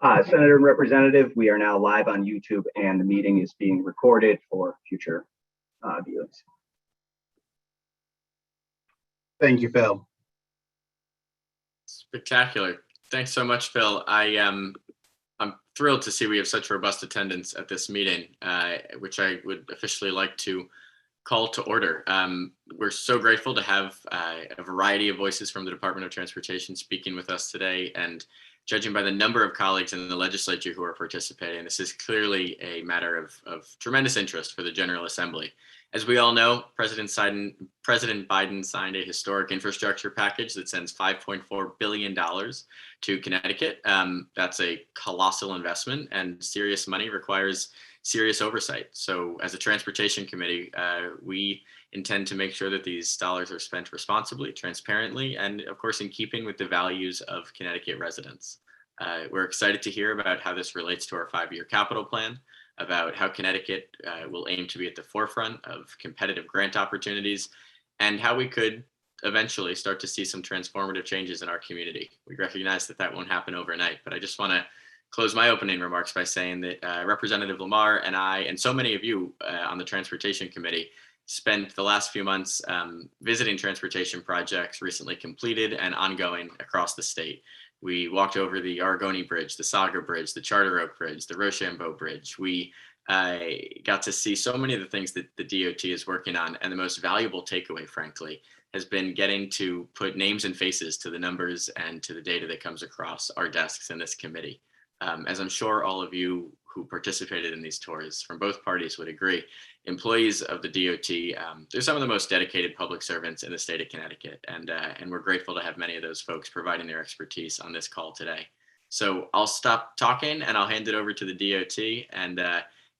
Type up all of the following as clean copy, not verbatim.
Senator and Representative, we are now live on YouTube and the meeting is being recorded for future viewings. Thank you, Phil. Spectacular. Thanks so much, Phil. I'm thrilled to see we have such robust attendance at this meeting, which I would officially like to call to order. We're so grateful to have a variety of voices from the Department of Transportation speaking with us today, and judging by the number of colleagues in the legislature who are participating, this is clearly a matter of tremendous interest for the General Assembly. As we all know, President Biden signed a historic infrastructure package that sends $5.4 billion to Connecticut. That's a colossal investment, and serious money requires serious oversight. So as a transportation committee, we intend to make sure that these dollars are spent responsibly, transparently, and of course in keeping with the values of Connecticut residents. We're excited to hear about how this relates to our 5-year capital plan, about how Connecticut will aim to be at the forefront of competitive grant opportunities, and how we could eventually start to see some transformative changes in our community. We recognize that that won't happen overnight, but I just want to close my opening remarks by saying that Representative Lamar and I, and so many of you on the Transportation Committee, spent the last few months visiting transportation projects recently completed and ongoing across the state. We walked over the Argoni Bridge, the Saga Bridge, the Charter Oak Bridge, the Rochambeau Bridge. We got to see so many of the things that the DOT is working on, and the most valuable takeaway, frankly, has been getting to put names and faces to the numbers and to the data that comes across our desks in this committee. As I'm sure all of you who participated in these tours from both parties would agree, employees of the DOT, they're some of the most dedicated public servants in the state of Connecticut, and we're grateful to have many of those folks providing their expertise on this call today. So I'll stop talking and I'll hand it over to the DOT, and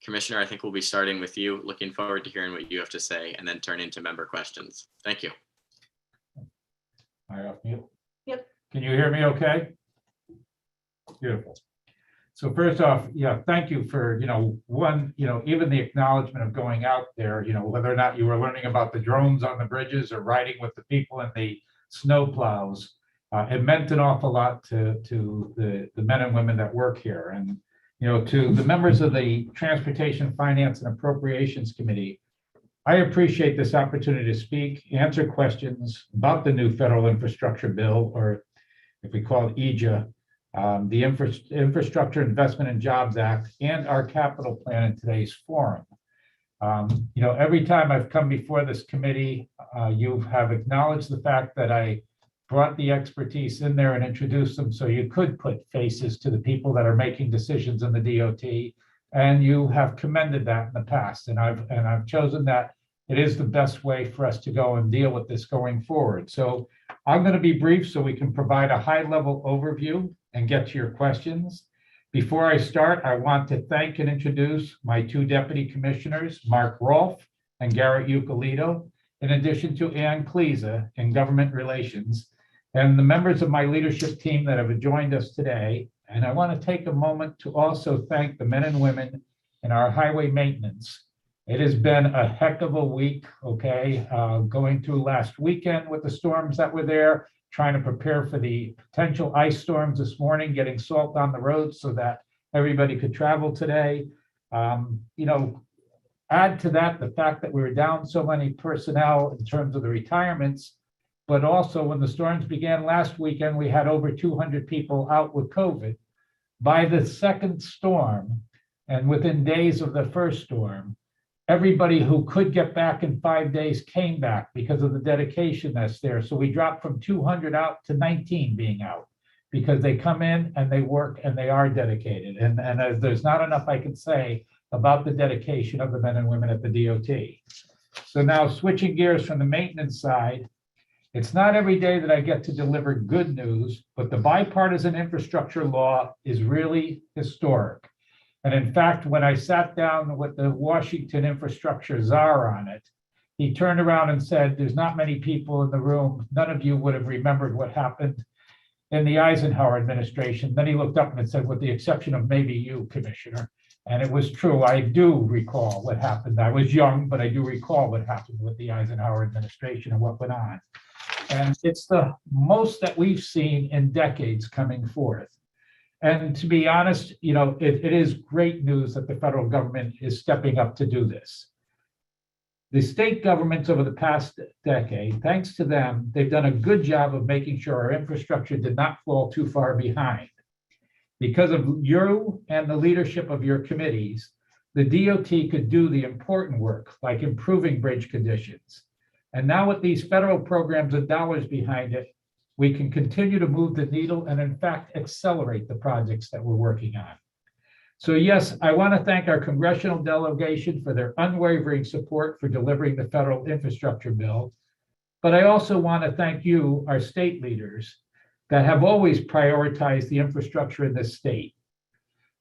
Commissioner, I think we'll be starting with you. Looking forward to hearing what you have to say, and then turn into member questions. Thank you. Am I off mute? Yep. Can you hear me okay? Beautiful. So first off, yeah, thank you for, even the acknowledgement of going out there, whether or not you were learning about the drones on the bridges or riding with the people in the snow plows. It meant an awful lot to the men and women that work here. And, to the members of the Transportation, Finance, and Appropriations Committee, I appreciate this opportunity to speak, answer questions about the new federal infrastructure bill, or if we call it EJA, the Infrastructure Investment and Jobs Act, and our capital plan in today's forum. Every time I've come before this committee, you have acknowledged the fact that I brought the expertise in there and introduced them so you could put faces to the people that are making decisions in the DOT, and you have commended that in the past, and I've chosen that it is the best way for us to go and deal with this going forward. So I'm going to be brief so we can provide a high-level overview and get to your questions. Before I start, I want to thank and introduce my 2 deputy commissioners, Mark Rolfe and Garrett Ucalito, in addition to Ann Kleza in government relations, and the members of my leadership team that have joined us today. And I want to take a moment to also thank the men and women in our highway maintenance. It has been a heck of a week, okay? Going through last weekend with the storms that were there, trying to prepare for the potential ice storms this morning, getting salt on the roads so that everybody could travel today. Add to that the fact that we were down so many personnel in terms of the retirements, but also when the storms began last weekend, we had over 200 people out with COVID. By the second storm, and within days of the first storm, everybody who could get back in 5 days came back because of the dedication that's there. So we dropped from 200 out to 19 being out because they come in and they work and they are dedicated. And there's not enough I can say about the dedication of the men and women at the DOT. So now switching gears from the maintenance side, it's not every day that I get to deliver good news, but the bipartisan infrastructure law is really historic. And in fact, when I sat down with the Washington infrastructure czar on it, he turned around and said, there's not many people in the room. None of you would have remembered what happened in the Eisenhower administration. Then he looked up and said, with the exception of maybe you, Commissioner. And it was true. I do recall what happened. I was young, but I do recall what happened with the Eisenhower administration and what went on. And it's the most that we've seen in decades coming forth. And to be honest, it is great news that the federal government is stepping up to do this. The state governments over the past decade, thanks to them, they've done a good job of making sure our infrastructure did not fall too far behind. Because of you and the leadership of your committees, the DOT could do the important work like improving bridge conditions. And now with these federal programs and dollars behind it, we can continue to move the needle and in fact accelerate the projects that we're working on. So yes, I want to thank our congressional delegation for their unwavering support for delivering the federal infrastructure bill. But I also want to thank you, our state leaders, that have always prioritized the infrastructure in this state.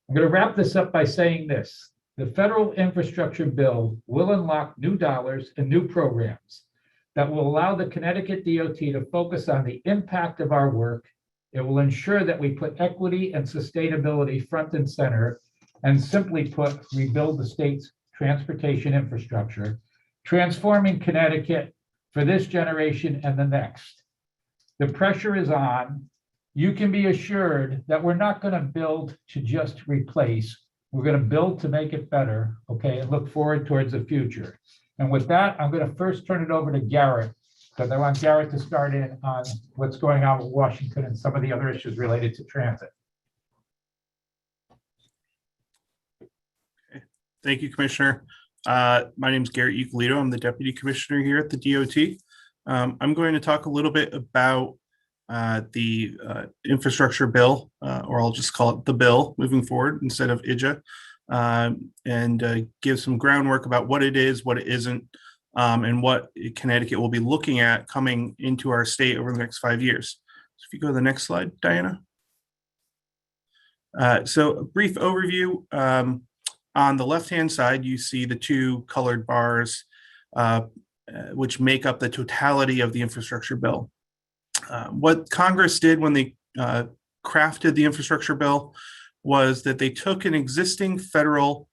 I'm going to wrap this up by saying this. The federal infrastructure bill will unlock new dollars and new programs that will allow the Connecticut DOT to focus on the impact of our work. It will ensure that we put equity and sustainability front and center, and simply put, rebuild the state's transportation infrastructure, transforming Connecticut for this generation and the next. The pressure is on. You can be assured that we're not going to build to just replace. We're going to build to make it better, okay, and look forward towards the future. And with that, I'm going to first turn it over to Garrett, because I want Garrett to start in on what's going on with Washington and some of the other issues related to transit. Thank you, Commissioner. My name is Garrett Euclito. I'm the Deputy Commissioner here at the DOT. I'm going to talk a little bit about the infrastructure bill, or I'll just call it the bill moving forward instead of IJA, and give some groundwork about what it is, what it isn't, and what Connecticut will be looking at coming into our state over the next 5 years. So if you go to the next slide, Diana. So a brief overview. On the left-hand side, you see the two colored bars, which make up the totality of the infrastructure bill. What Congress did when they crafted the infrastructure bill was that they took an existing federal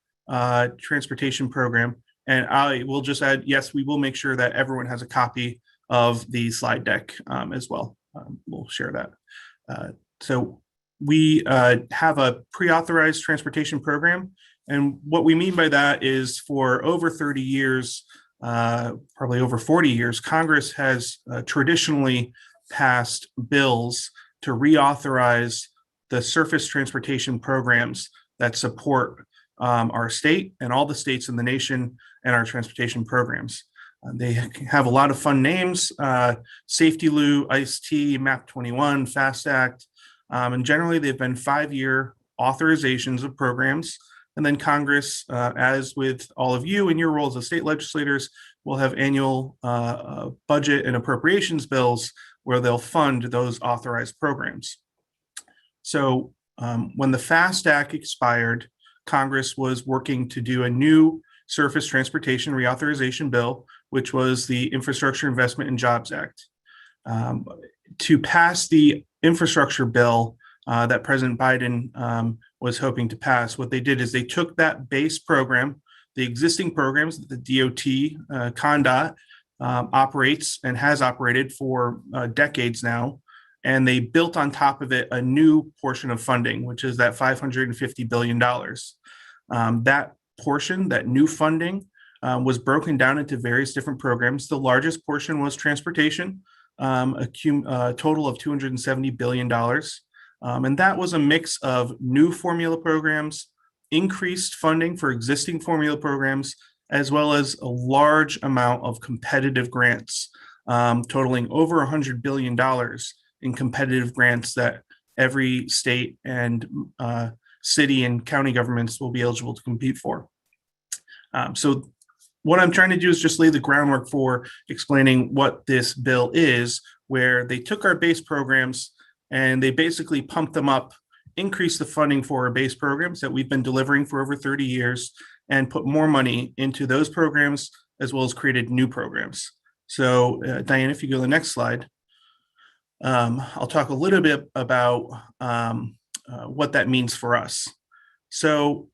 transportation program, and I will just add, yes, we will make sure that everyone has a copy of the slide deck as well. We'll share that. So we have a pre-authorized transportation program. And what we mean by that is for over 30 years, probably over 40 years, Congress has traditionally passed bills to reauthorize the surface transportation programs that support our state and all the states in the nation and our transportation programs. They have a lot of fun names: SafetyLoo, ICE-T, MAP 21, FAST Act, and generally they've been 5-year authorizations of programs. And then Congress, as with all of you in your roles as state legislators, will have annual budget and appropriations bills where they'll fund those authorized programs. So when the FAST Act expired, Congress was working to do a new surface transportation reauthorization bill, which was the Infrastructure Investment and Jobs Act. To pass the infrastructure bill that President Biden was hoping to pass, what they did is they took that base program, the existing programs that the DOT, Condot, operates and has operated for decades now, and they built on top of it a new portion of funding, which is that $550 billion. That portion, that new funding, was broken down into various different programs. The largest portion was transportation, a total of $270 billion. And that was a mix of new formula programs, increased funding for existing formula programs, as well as a large amount of competitive grants, totaling over $100 billion in competitive grants that every state and city and county governments will be eligible to compete for. So what I'm trying to do is just lay the groundwork for explaining what this bill is, where they took our base programs and they basically pumped them up, increased the funding for our base programs that we've been delivering for over 30 years, and put more money into those programs, as well as created new programs. So Diane, if you go to the next slide, I'll talk a little bit about what that means for us. So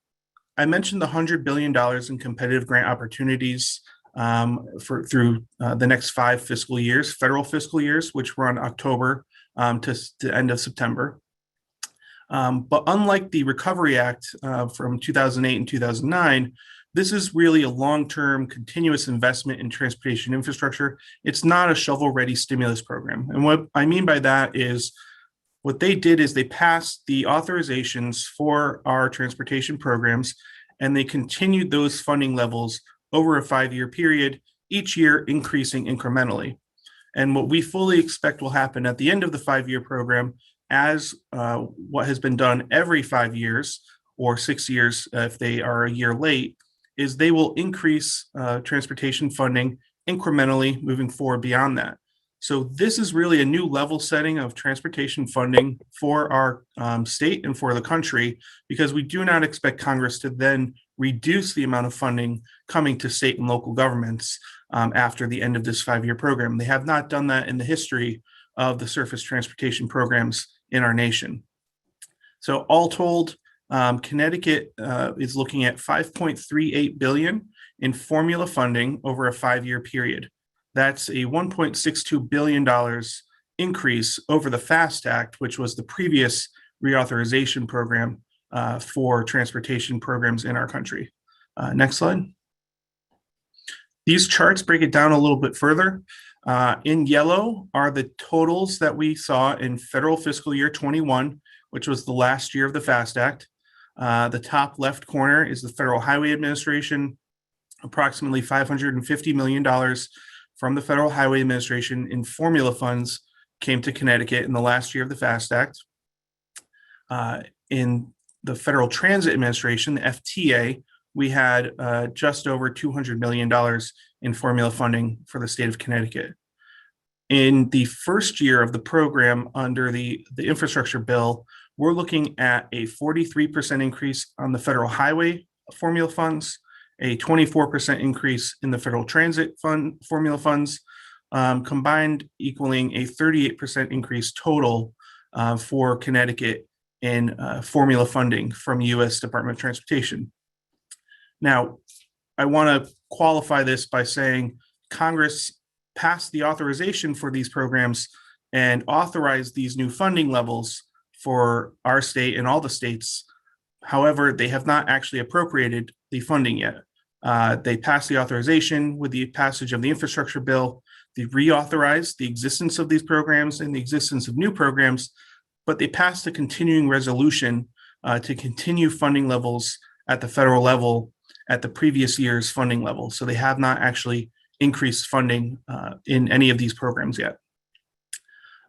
I mentioned the $100 billion in competitive grant opportunities through the next 5 fiscal years, federal fiscal years, which run October to the end of September. But unlike the Recovery Act from 2008 and 2009, this is really a long-term continuous investment in transportation infrastructure. It's not a shovel-ready stimulus program. And what I mean by that is what they did is they passed the authorizations for our transportation programs, and they continued those funding levels over a 5-year period, each year increasing incrementally. And what we fully expect will happen at the end of the 5-year program, as what has been done every 5 years or 6 years if they are a year late, is they will increase transportation funding incrementally moving forward beyond that. So this is really a new level setting of transportation funding for our state and for the country, because we do not expect Congress to then reduce the amount of funding coming to state and local governments after the end of this 5-year program. They have not done that in the history of the surface transportation programs in our nation. So all told, Connecticut is looking at $5.38 billion in formula funding over a 5-year period. That's a $1.62 billion increase over the FAST Act, which was the previous reauthorization program for transportation programs in our country. Next slide. These charts break it down a little bit further. In yellow are the totals that we saw in federal fiscal year 21, which was the last year of the FAST Act. The top left corner is the Federal Highway Administration, approximately $550 million from the Federal Highway Administration in formula funds came to Connecticut in the last year of the FAST Act. In the Federal Transit Administration, the FTA, we had just over $200 million in formula funding for the state of Connecticut. In the first year of the program under the infrastructure bill, we're looking at a 43% increase on the federal highway formula funds, a 24% increase in the federal transit fund formula funds, combined equaling a 38% increase total for Connecticut in formula funding from U.S. Department of Transportation. Now, I want to qualify this by saying Congress passed the authorization for these programs and authorized these new funding levels for our state and all the states. However, they have not actually appropriated the funding yet. They passed the authorization with the passage of the infrastructure bill. They reauthorized the existence of these programs and the existence of new programs, but they passed a continuing resolution to continue funding levels at the federal level at the previous year's funding level. So they have not actually increased funding in any of these programs yet.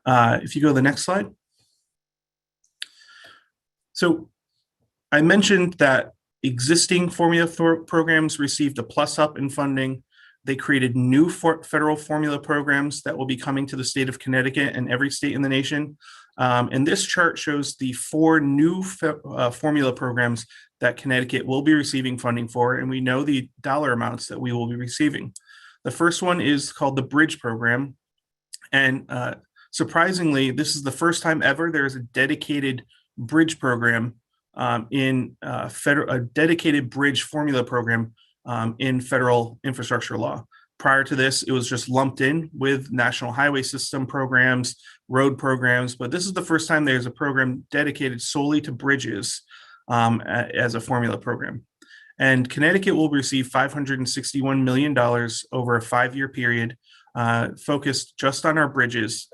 If you go to the next slide. So I mentioned that existing formula programs received a plus up in funding. They created new federal formula programs that will be coming to the state of Connecticut and every state in the nation. And this chart shows the 4 new formula programs that Connecticut will be receiving funding for, and we know the dollar amounts that we will be receiving. The first one is called the Bridge Program. And surprisingly, this is the first time ever there is a dedicated bridge program a dedicated bridge formula program in federal infrastructure law. Prior to this, it was just lumped in with national highway system programs, road programs, but this is the first time there's a program dedicated solely to bridges as a formula program. And Connecticut will receive $561 million over a 5-year period, focused just on our bridges,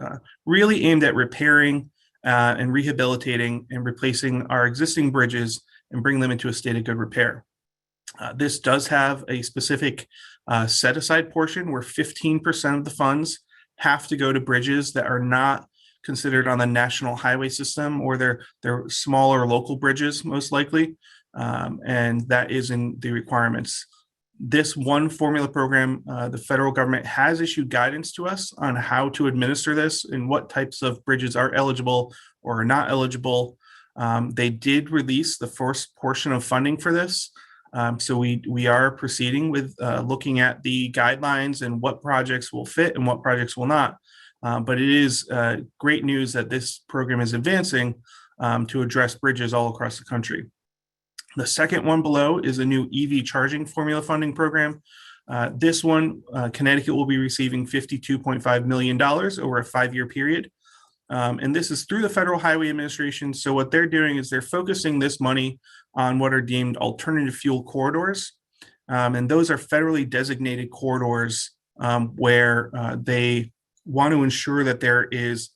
really aimed at repairing and rehabilitating and replacing our existing bridges and bring them into a state of good repair. This does have a specific set-aside portion where 15% of the funds have to go to bridges that are not considered on the national highway system, or they're smaller local bridges, most likely, and that is in the requirements. This one formula program, the federal government has issued guidance to us on how to administer this and what types of bridges are eligible or are not eligible. They did release the first portion of funding for this. So we are proceeding with looking at the guidelines and what projects will fit and what projects will not. But it is great news that this program is advancing to address bridges all across the country. The second one below is a new EV charging formula funding program. This one, Connecticut will be receiving $52.5 million over a 5-year period. And this is through the Federal Highway Administration. So what they're doing is they're focusing this money on what are deemed alternative fuel corridors. And those are federally designated corridors where they want to ensure that there is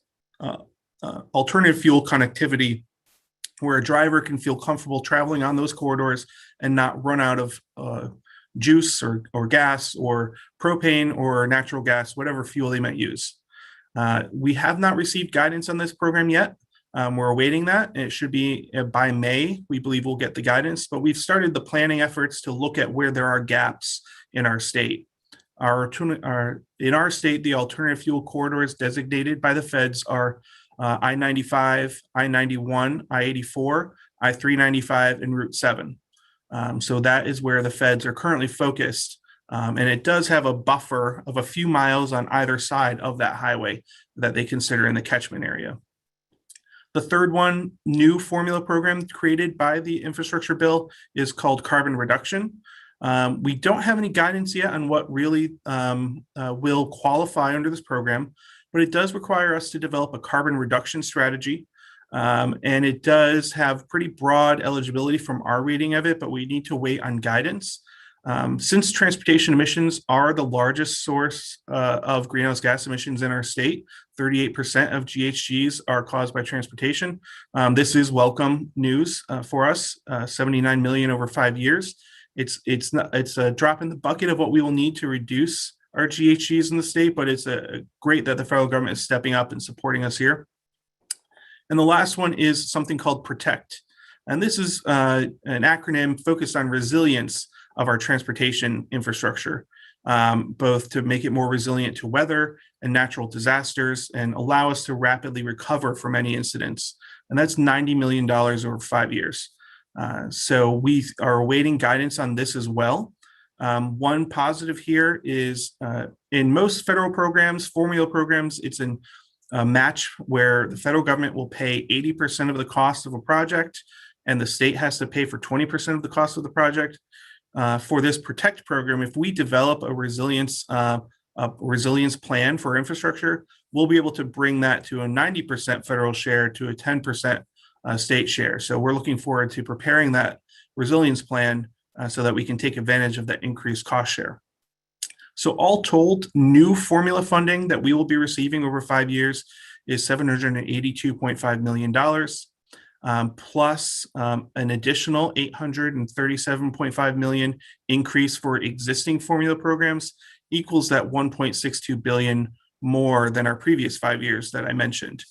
alternative fuel connectivity where a driver can feel comfortable traveling on those corridors and not run out of juice or gas or propane or natural gas, whatever fuel they might use. We have not received guidance on this program yet. We're awaiting that. And it should be by May, we believe we'll get the guidance, but we've started the planning efforts to look at where there are gaps in our state. In our state, the alternative fuel corridors designated by the feds are I-95, I-91, I-84, I-395, and Route 7. So that is where the feds are currently focused. And it does have a buffer of a few miles on either side of that highway that they consider in the catchment area. The third one, new formula program created by the infrastructure bill, is called carbon reduction. We don't have any guidance yet on what really will qualify under this program, but it does require us to develop a carbon reduction strategy. And it does have pretty broad eligibility from our reading of it, but we need to wait on guidance. Since transportation emissions are the largest source of greenhouse gas emissions in our state, 38% of GHGs are caused by transportation. This is welcome news for us, 79 million over 5 years. It's a drop in the bucket of what we will need to reduce our GHGs in the state, but it's great that the federal government is stepping up and supporting us here. And the last one is something called PROTECT. And this is an acronym focused on resilience of our transportation infrastructure, both to make it more resilient to weather and natural disasters and allow us to rapidly recover from any incidents. And that's $90 million over 5 years. So we are awaiting guidance on this as well. One positive here is in most federal programs, formula programs, it's a match where the federal government will pay 80% of the cost of a project and the state has to pay for 20% of the cost of the project. For this PROTECT program, if we develop a resilience plan for infrastructure, we'll be able to bring that to a 90% federal share to a 10% state share. So we're looking forward to preparing that resilience plan so that we can take advantage of that increased cost share. So all told, new formula funding that we will be receiving over 5 years is $782.5 million. Plus an additional $837.5 million increase for existing formula programs equals that $1.62 billion more than our previous 5 years that I mentioned.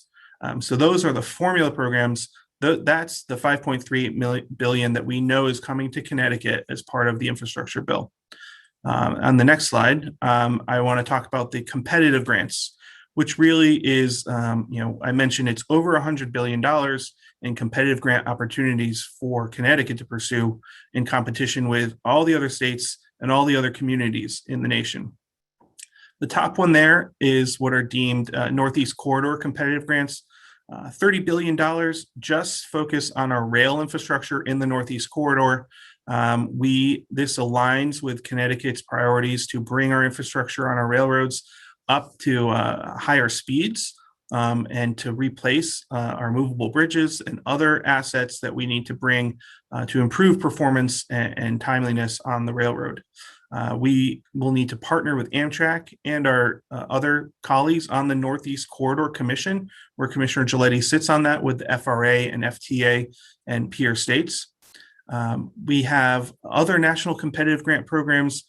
So those are the formula programs. That's the $5.3 billion that we know is coming to Connecticut as part of the infrastructure bill. On the next slide, I want to talk about the competitive grants, which really is, I mentioned it's over $100 billion in competitive grant opportunities for Connecticut to pursue in competition with all the other states and all the other communities in the nation. The top one there is what are deemed Northeast Corridor competitive grants. $30 billion just focus on our rail infrastructure in the Northeast Corridor. This aligns with Connecticut's priorities to bring our infrastructure on our railroads up to higher speeds and to replace our movable bridges and other assets that we need to bring to improve performance and timeliness on the railroad. We will need to partner with Amtrak and our other colleagues on the Northeast Corridor Commission, where Commissioner Giletti sits on that with the FRA and FTA and peer states. We have other national competitive grant programs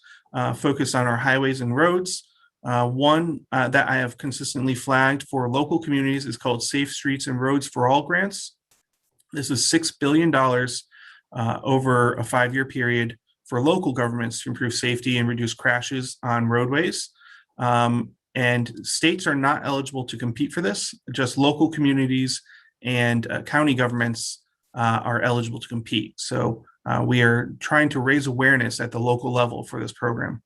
focused on our highways and roads. One that I have consistently flagged for local communities is called Safe Streets and Roads for All grants. This is $6 billion over a 5-year period for local governments to improve safety and reduce crashes on roadways. And states are not eligible to compete for this. Just local communities and county governments are eligible to compete. So we are trying to raise awareness at the local level for this program.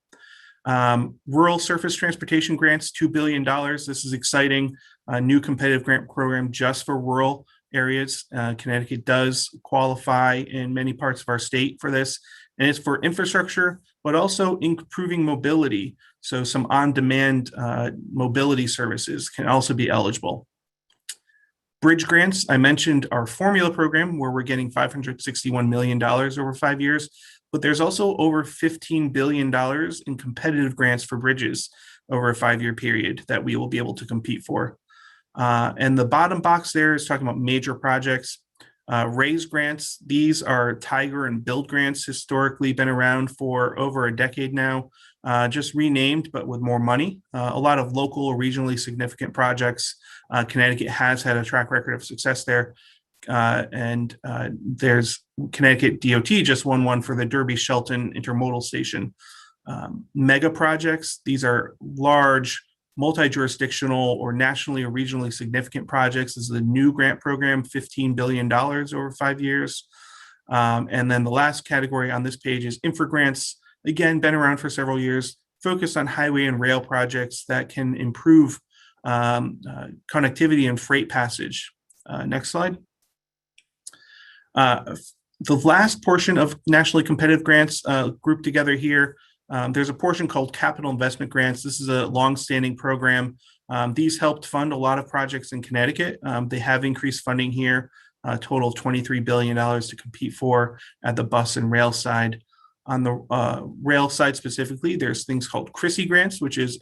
Rural surface transportation grants, $2 billion. This is exciting. A new competitive grant program just for rural areas. Connecticut does qualify in many parts of our state for this. And it's for infrastructure, but also improving mobility. So some on-demand mobility services can also be eligible. Bridge grants, I mentioned our formula program where we're getting $561 million over 5 years, but there's also over $15 billion in competitive grants for bridges over a 5-year period that we will be able to compete for. And the bottom box there is talking about major projects. Raise grants, these are Tiger and Build grants, historically been around for over a decade now, just renamed, but with more money. A lot of local or regionally significant projects. Connecticut has had a track record of success there. And there's Connecticut DOT just won one for the Derby-Shelton Intermodal Station. Mega projects, these are large, multi-jurisdictional or nationally or regionally significant projects. This is a new grant program, $15 billion over 5 years. And then the last category on this page is infra grants. Again, been around for several years, focused on highway and rail projects that can improve connectivity and freight passage. Next slide. The last portion of nationally competitive grants grouped together here, there's a portion called capital investment grants. This is a long-standing program. These helped fund a lot of projects in Connecticut. They have increased funding here, a total of $23 billion to compete for at the bus and rail side. On the rail side specifically, there's things called CRISI grants, which is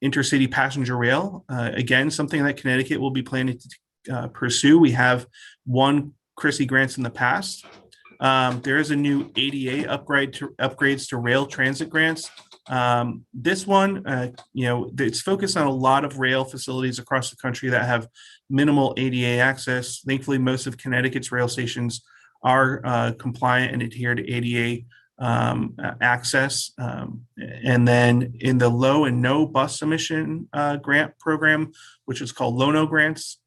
intercity passenger rail. Again, something that Connecticut will be planning to pursue. We have won CRISI grants in the past. There is a new ADA upgrades to rail transit grants. This one, it's focused on a lot of rail facilities across the country that have minimal ADA access. Thankfully, most of Connecticut's rail stations are compliant and adhere to ADA access. And then in the low and no bus emission grant program, which is called LONO grants,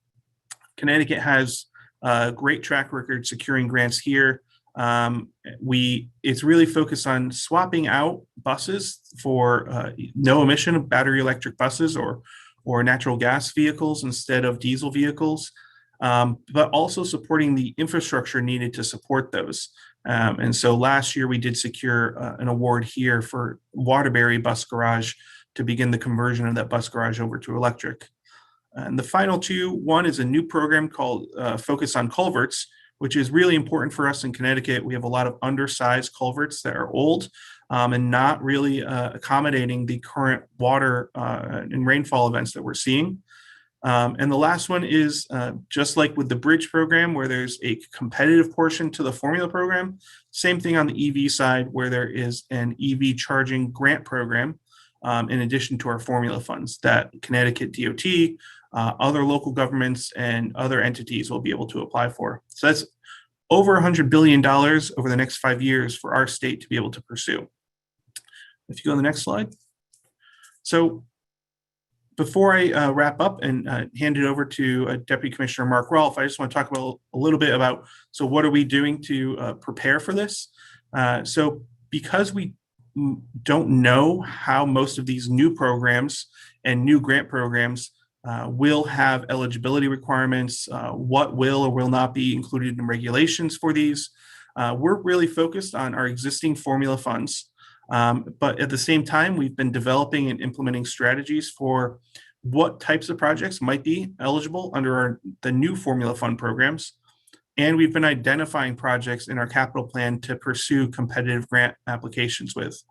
Connecticut has a great track record securing grants here. It's really focused on swapping out buses for no emission battery electric buses or natural gas vehicles instead of diesel vehicles, but also supporting the infrastructure needed to support those. And so last year we did secure an award here for Waterbury Bus Garage to begin the conversion of that bus garage over to electric. And the final two, one is a new program called Focus on Culverts, which is really important for us in Connecticut. We have a lot of undersized culverts that are old and not really accommodating the current water and rainfall events that we're seeing. And the last one is just like with the bridge program, where there's a competitive portion to the formula program, same thing on the EV side, where there is an EV charging grant program in addition to our formula funds that Connecticut DOT, other local governments and other entities will be able to apply for. So that's over $100 billion over the next 5 years for our state to be able to pursue. If you go to the next slide. So before I wrap up and hand it over to Deputy Commissioner Mark Rolfe, I just want to talk about a little bit about, so what are we doing to prepare for this? So because we don't know how most of these new programs and new grant programs will have eligibility requirements, what will or will not be included in regulations for these. We're really focused on our existing formula funds, but at the same time, we've been developing and implementing strategies for what types of projects might be eligible under the new formula fund programs. And we've been identifying projects in our capital plan to pursue competitive grant applications with.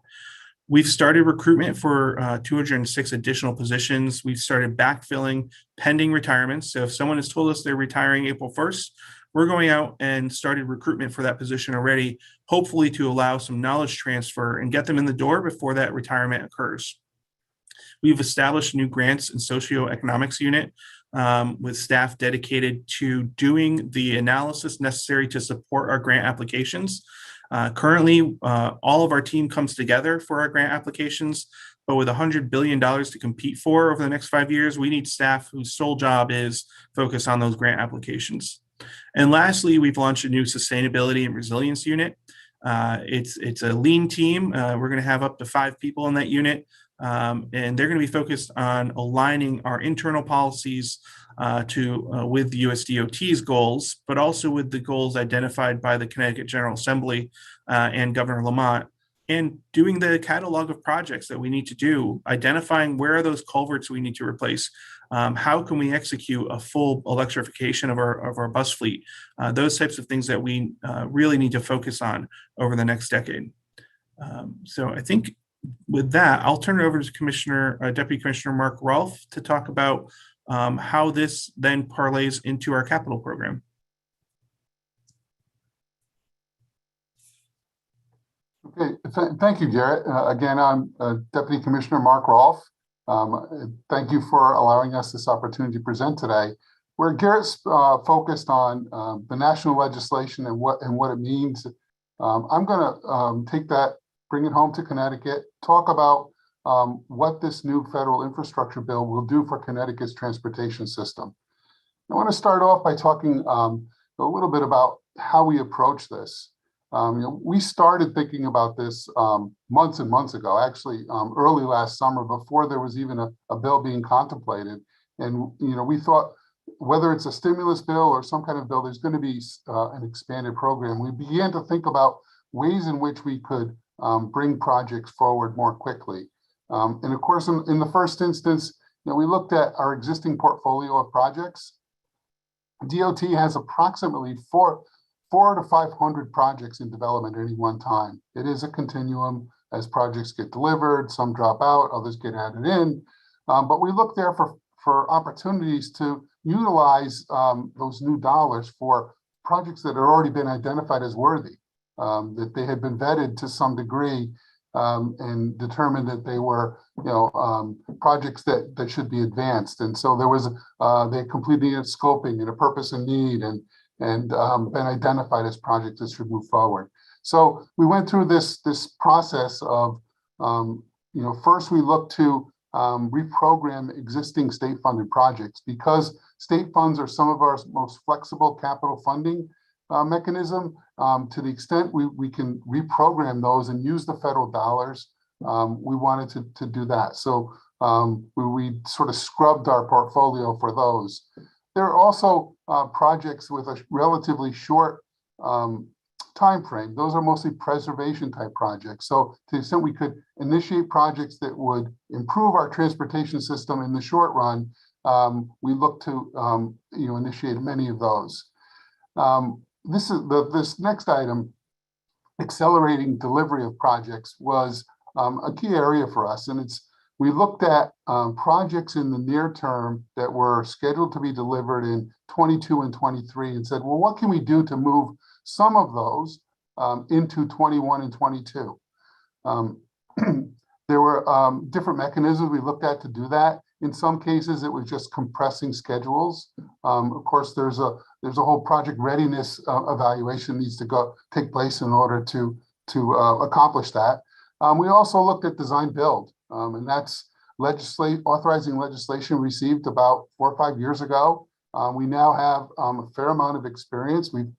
We've started recruitment for 206 additional positions. We've started backfilling pending retirements. So if someone has told us they're retiring April 1st, we're going out and started recruitment for that position already, hopefully to allow some knowledge transfer and get them in the door before that retirement occurs. We've established a new grants and socioeconomics unit with staff dedicated to doing the analysis necessary to support our grant applications. Currently, all of our team comes together for our grant applications, but with $100 billion to compete for over the next 5 years, we need staff whose sole job is focus on those grant applications. And lastly, we've launched a new sustainability and resilience unit. It's a lean team. We're going to have up to 5 people in that unit, and they're going to be focused on aligning our internal policies with the USDOT's goals, but also with the goals identified by the Connecticut General Assembly and Governor Lamont, and doing the catalog of projects that we need to do, identifying where are those culverts we need to replace, How can we execute a full electrification of our bus fleet? Those types of things that we really need to focus on over the next decade. So I think with that, I'll turn it over to Deputy Commissioner Mark Rolfe to talk about how this then parlays into our capital program. Okay, thank you, Garrett. Again, I'm Deputy Commissioner Mark Rolfe. Thank you for allowing us this opportunity to present today. Where Garrett's focused on the national legislation and what it means, I'm going to take that, bring it home to Connecticut, talk about what this new federal infrastructure bill will do for Connecticut's transportation system. I want to start off by talking a little bit about how we approach this. We started thinking about this months and months ago, actually early last summer, before there was even a bill being contemplated. And we thought, whether it's a stimulus bill or some kind of bill, there's going to be an expanded program. We began to think about ways in which we could bring projects forward more quickly. And of course, in the first instance, we looked at our existing portfolio of projects. DOT has approximately 400 to 500 projects in development at any one time. It is a continuum. As projects get delivered, some drop out, others get added in. But we look there for opportunities to utilize those new dollars for projects that had already been identified as worthy, that they had been vetted to some degree and determined that they were, projects that should be advanced. And so there was, they completed scoping and a purpose and need and been identified as projects that should move forward. So we went through this process of, first we looked to reprogram existing state-funded projects, because state funds are some of our most flexible capital funding mechanism. To the extent we can reprogram those and use the federal dollars, we wanted to do that. So we sort of scrubbed our portfolio for those. There are also projects with a relatively short time frame. Those are mostly preservation type projects. So to the extent we could initiate projects that would improve our transportation system in the short run, we look to initiate many of those. This next item, accelerating delivery of projects, was a key area for us, and we looked at projects in the near term that were scheduled to be delivered in 22 and 23 and said, well, what can we do to move some of those into 21 and 22? There were different mechanisms we looked at to do that. In some cases, it was just compressing schedules. Of course, there's a whole project readiness evaluation needs to take place in order to accomplish that. We also looked at design build, and that's authorizing legislation received about 4 or 5 years ago. We now have a fair amount of experience. We've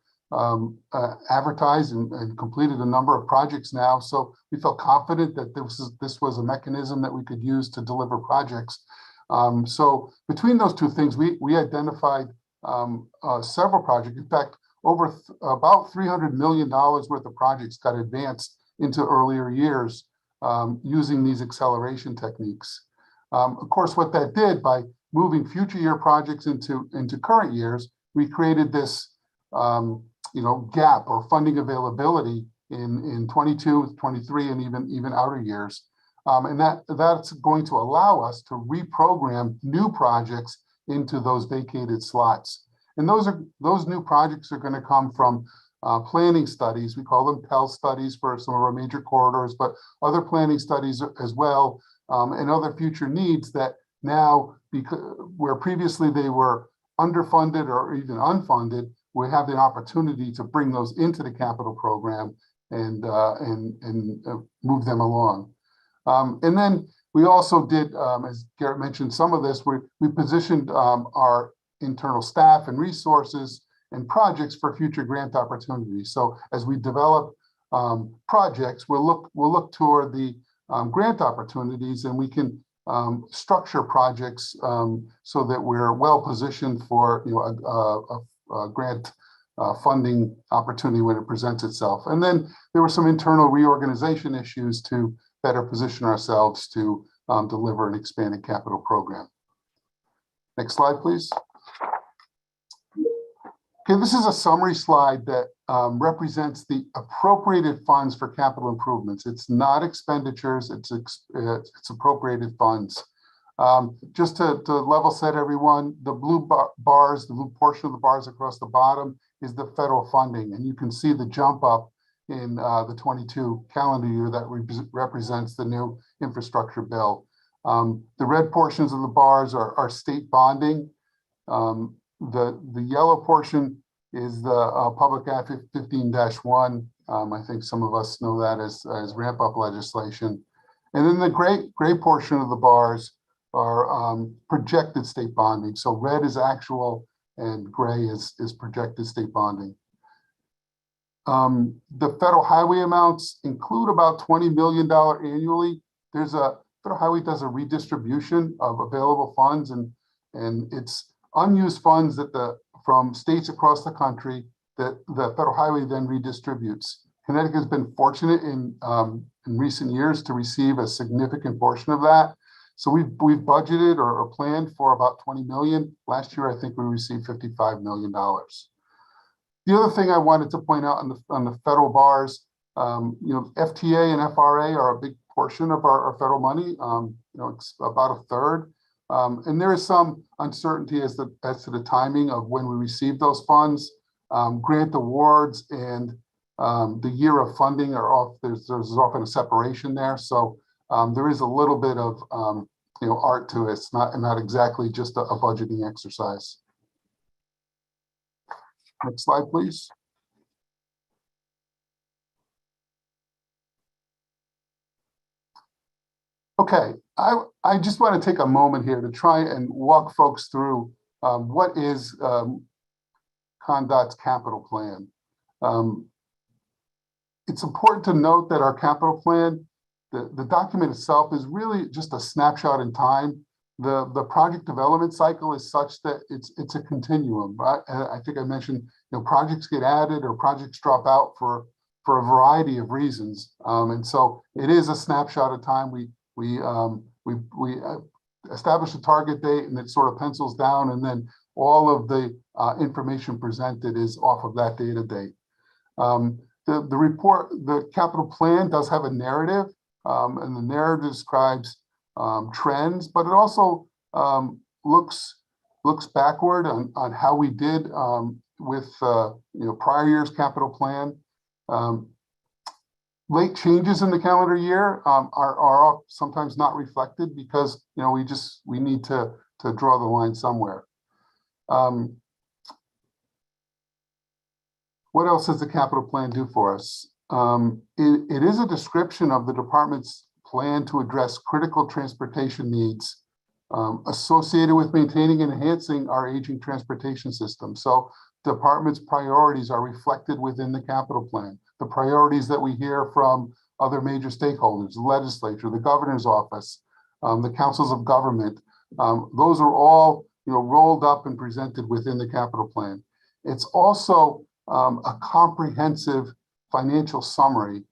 advertised and completed a number of projects now, so we felt confident that this was a mechanism that we could use to deliver projects. So between those two things, we identified several projects. In fact, about $300 million worth of projects got advanced into earlier years using these acceleration techniques. Of course, what that did, by moving future year projects into current years, we created this gap or funding availability in 22, 23, and even outer years. And that's going to allow us to reprogram new projects into those vacated slots. And those new projects are going to come from planning studies. We call them Pell studies for some of our major corridors, but other planning studies as well, and other future needs that now, where previously they were underfunded or even unfunded, we have the opportunity to bring those into the capital program and move them along. And then we also did, as Garrett mentioned, some of this, we positioned our internal staff and resources and projects for future grant opportunities. So as we develop projects, we'll look toward the grant opportunities, and we can structure projects so that we're well positioned for a grant funding opportunity when it presents itself. And then there were some internal reorganization issues to better position ourselves to deliver an expanded capital program. Next slide, please. Okay, this is a summary slide that represents the appropriated funds for capital improvements. It's not expenditures, it's appropriated funds. Just to level set everyone, the blue bars, the blue portion of the bars across the bottom is the federal funding. And you can see the jump up in the 22 calendar year that represents the new infrastructure bill. The red portions of the bars are state bonding. The yellow portion is the Public Act 15-1. I think some of us know that as ramp up legislation. And then the gray portion of the bars are projected state bonding. So red is actual and gray is projected state bonding. The federal highway amounts include about $20 million annually. Federal highway does a redistribution of available funds, and it's unused funds from states across the country that the federal highway then redistributes. Connecticut has been fortunate in recent years to receive a significant portion of that. So we've budgeted or planned for about 20 million. Last year, I think we received $55 million. The other thing I wanted to point out on the federal bars, FTA and FRA are a big portion of our federal money. It's about a third. And there is some uncertainty as to the timing of when we receive those funds. Grant awards and the year of funding are off. There's often a separation there. So there is a little bit of art to it. It's not exactly just a budgeting exercise. Next slide, please. Okay, I just want to take a moment here to try and walk folks through what is Condot's capital plan. It's important to note that our capital plan, the document itself is really just a snapshot in time. The project development cycle is such that it's a continuum, right? I think I mentioned, projects get added or projects drop out for a variety of reasons. And so it is a snapshot of time. We establish a target date and it sort of pencils down, and then all of the information presented is off of that data date. The capital plan does have a narrative, and the narrative describes trends, but it also looks backward on how we did with prior year's capital plan. Late changes in the calendar year are sometimes not reflected because we need to draw the line somewhere. What else does the capital plan do for us? It is a description of the department's plan to address critical transportation needs associated with maintaining and enhancing our aging transportation system. So the department's priorities are reflected within the capital plan. The priorities that we hear from other major stakeholders, the legislature, the governor's office, the councils of government, those are all rolled up and presented within the capital plan. It's also a comprehensive financial summary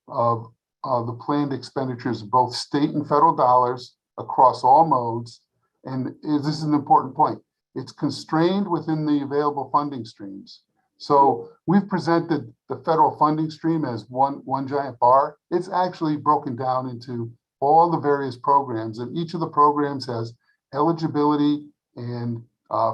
of the planned expenditures of both state and federal dollars across all modes. And this is an important point. It's constrained within the available funding streams. So we've presented the federal funding stream as one giant bar. It's actually broken down into all the various programs, and each of the programs has eligibility and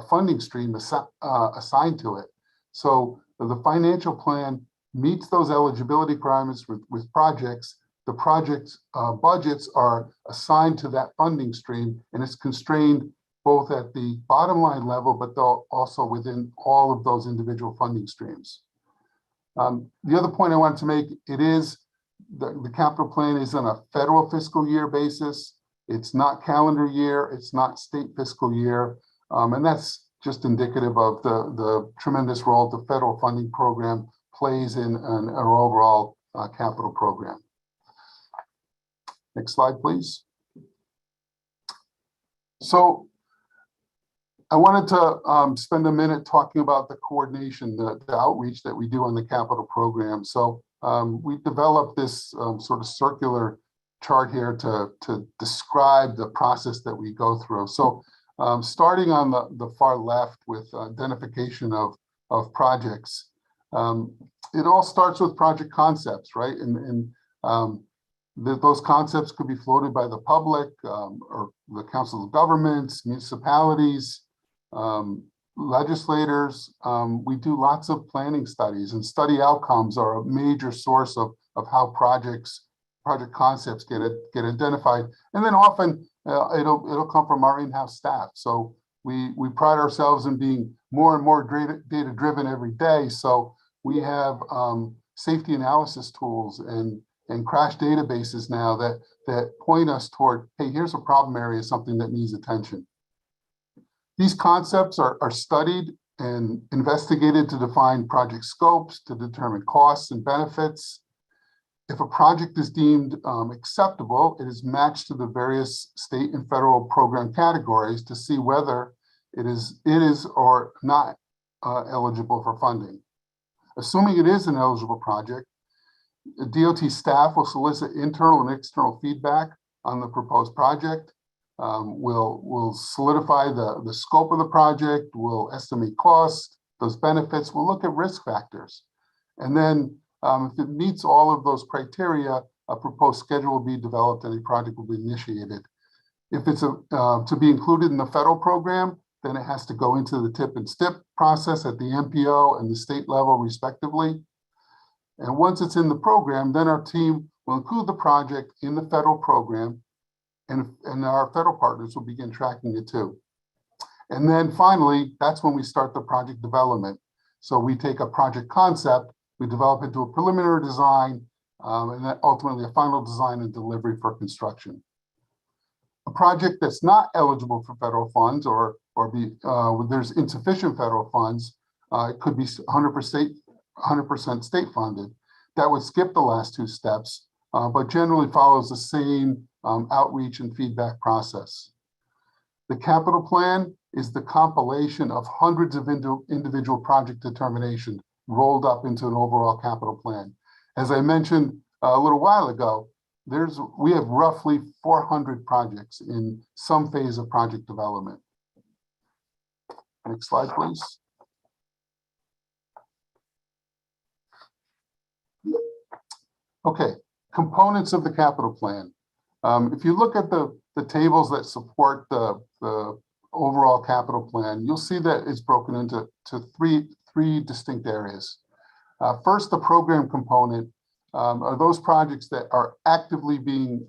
funding stream assigned to it. So the financial plan meets those eligibility requirements with projects. The project's budgets are assigned to that funding stream, and it's constrained both at the bottom line level, but also within all of those individual funding streams. The other point I wanted to make, the capital plan is on a federal fiscal year basis. It's not calendar year, it's not state fiscal year. And that's just indicative of the tremendous role the federal funding program plays in our overall capital program. Next slide, please. So I wanted to spend a minute talking about the coordination, the outreach that we do on the capital program. So we developed this sort of circular chart here to describe the process that we go through. So Starting on the far left with identification of projects. It all starts with project concepts, right? Those concepts could be floated by the public or the council of governments, municipalities, legislators. We do lots of planning studies, and study outcomes are a major source of how project concepts get identified. And then often it'll come from our in-house staff. So we pride ourselves in being more and more data driven every day. So we have safety analysis tools and crash databases now that point us toward, hey, here's a problem area, something that needs attention. These concepts are studied and investigated to define project scopes, to determine costs and benefits. If a project is deemed acceptable, it is matched to the various state and federal program categories to see whether it is or not eligible for funding. Assuming it is an eligible project, the DOT staff will solicit internal and external feedback on the proposed project. We'll solidify the scope of the project, we'll estimate costs, those benefits, we'll look at risk factors. And then if it meets all of those criteria, a proposed schedule will be developed and a project will be initiated. If it's to be included in the federal program, then it has to go into the tip and stip process at the Mpos and the state level respectively. And once it's in the program, then our team will include the project in the federal program, and our federal partners will begin tracking it too. And then finally, that's when we start the project development. So we take a project concept, we develop it to a preliminary design, and then ultimately a final design and delivery for construction. A project that's not eligible for federal funds or there's insufficient federal funds, it could be 100% state funded. That would skip the last two steps, but generally follows the same outreach and feedback process. The capital plan is the compilation of hundreds of individual project determinations rolled up into an overall capital plan. As I mentioned a little while ago, we have roughly 400 projects in some phase of project development. Next slide, please. Okay, components of the capital plan. If you look at the tables that support the overall capital plan, you'll see that it's broken into three distinct areas. First, the program component are those projects that are actively being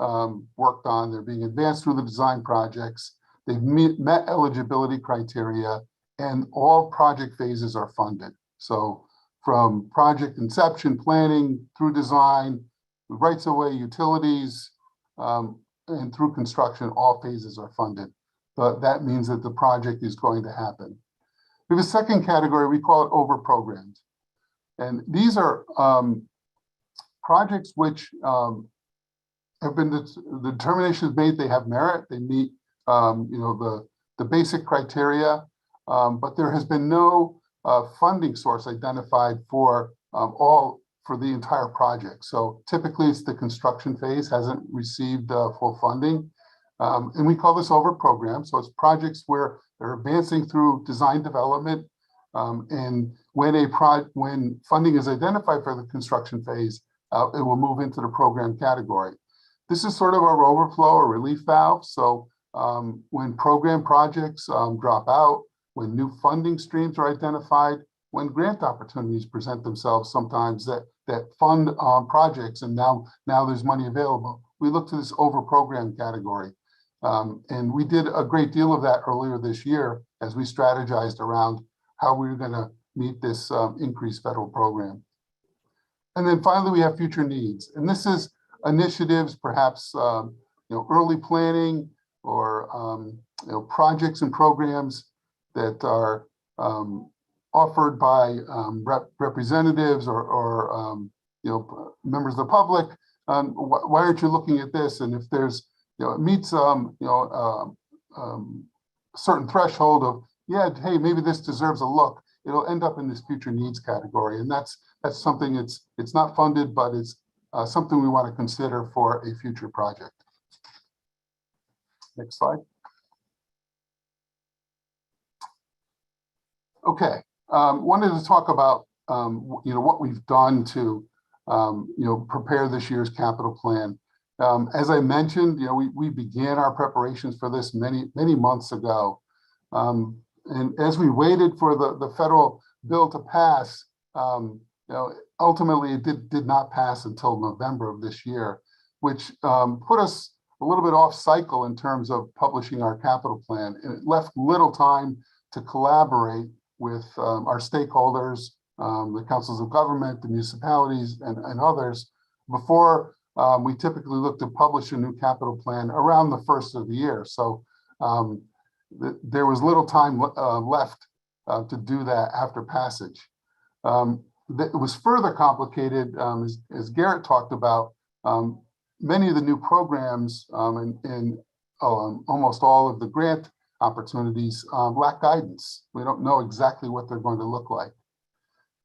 worked on. They're being advanced through the design projects. They've met eligibility criteria, and all project phases are funded. So from project inception, planning, through design, rights of way, utilities, and through construction, all phases are funded. But that means that the project is going to happen. We have a second category, we call it over-programmed. And these are projects which have been, the determination is made, they have merit, they meet the basic criteria, but there has been no funding source identified for the entire project. So typically it's the construction phase hasn't received full funding. And we call this over program. So it's projects where they're advancing through design development. And when funding is identified for the construction phase, it will move into the program category. This is sort of our overflow or relief valve. So when program projects drop out, when new funding streams are identified, when grant opportunities present themselves sometimes that fund projects and now there's money available, we look to this over program category. And we did a great deal of that earlier this year as we strategized around how we were going to meet this increased federal program. And then finally, we have future needs. And this is initiatives, perhaps early planning or projects and programs that are offered by representatives or members of the public. Why aren't you looking at this? And if there's it meets certain threshold of, yeah, hey, maybe this deserves a look, it'll end up in this future needs category. And that's something it's not funded, but it's something we want to consider for a future project. Next slide. Okay, wanted to talk about what we've done to prepare this year's capital plan. As I mentioned, we began our preparations for this many months ago, and as we waited for the federal bill to pass, ultimately it did not pass until November of this year, which put us a little bit off cycle in terms of publishing our capital plan, and it left little time to collaborate with our stakeholders, the councils of government, the municipalities, and others before we typically look to publish a new capital plan around the first of the year. So there was little time left to do that after passage. It was further complicated, as Garrett talked about. Many of the new programs and almost all of the grant opportunities lack guidance. We don't know exactly what they're going to look like.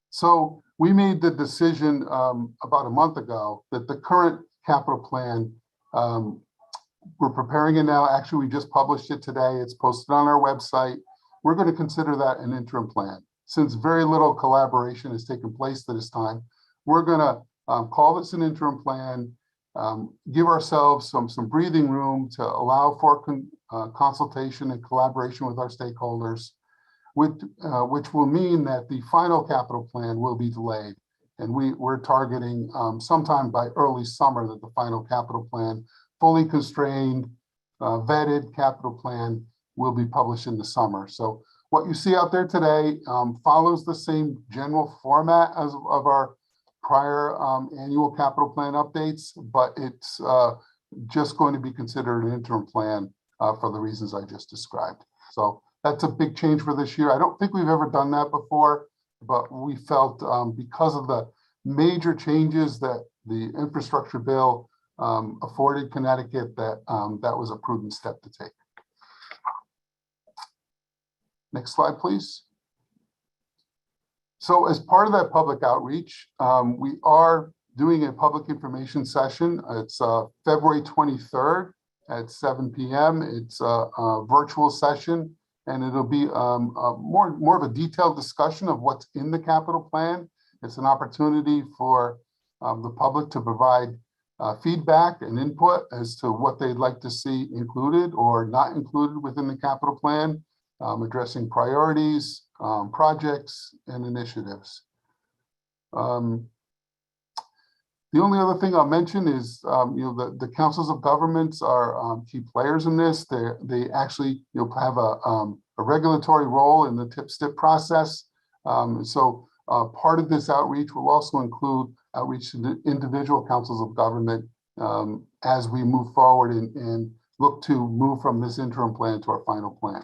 So we made the decision about a month ago that the current capital plan, we're preparing it now. Actually, we just published it today. It's posted on our website. We're going to consider that an interim plan. Since very little collaboration has taken place at this time, we're going to call this an interim plan, give ourselves some breathing room to allow for consultation and collaboration with our stakeholders, which will mean that the final capital plan will be delayed. And we're targeting sometime by early summer that the final capital plan, fully constrained, vetted capital plan, will be published in the summer. So what you see out there today follows the same general format as of our prior annual capital plan updates, but it's just going to be considered an interim plan for the reasons I just described. So that's a big change for this year. I don't think we've ever done that before, but we felt because of the major changes that the infrastructure bill afforded Connecticut, that that was a prudent step to take. Next slide, please. So as part of that public outreach, we are doing a public information session. It's February 23rd at 7 p.m. It's a virtual session, and it'll be more of a detailed discussion of what's in the capital plan. It's an opportunity for the public to provide feedback and input as to what they'd like to see included or not included within the capital plan, addressing priorities, projects, and initiatives. The only other thing I'll mention is, the councils of governments are key players in this. They actually have a regulatory role in the tip-stip process. So part of this outreach will also include outreach to the individual councils of government as we move forward and look to move from this interim plan to our final plan.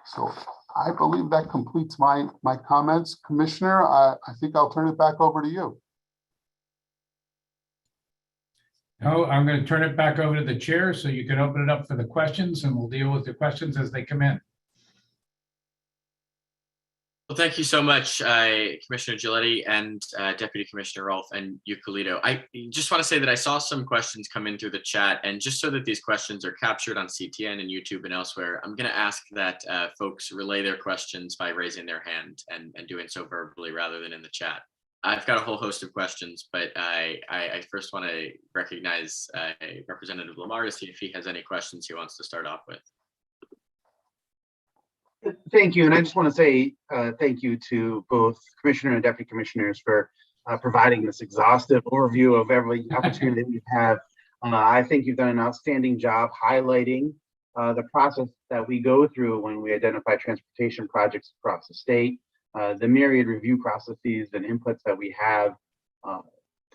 So I believe that completes my comments. Commissioner, I think I'll turn it back over to you. No, I'm going to turn it back over to the chair so you can open it up for the questions, and we'll deal with the questions as they come in. Well, thank you so much, Commissioner Giletti and Deputy Commissioner Rolfe and Euclidito. I just want to say that I saw some questions come in through the chat, and just so that these questions are captured on CTN and YouTube and elsewhere, I'm going to ask that folks relay their questions by raising their hand and doing so verbally rather than in the chat. I've got a whole host of questions, but I first want to recognize Representative Lamar to see if he has any questions he wants to start off with. Thank you. And I just want to say thank you to both Commissioner and Deputy Commissioners for providing this exhaustive overview of every opportunity that we have. I think you've done an outstanding job highlighting the process that we go through when we identify transportation projects across the state, the myriad review processes and inputs that we have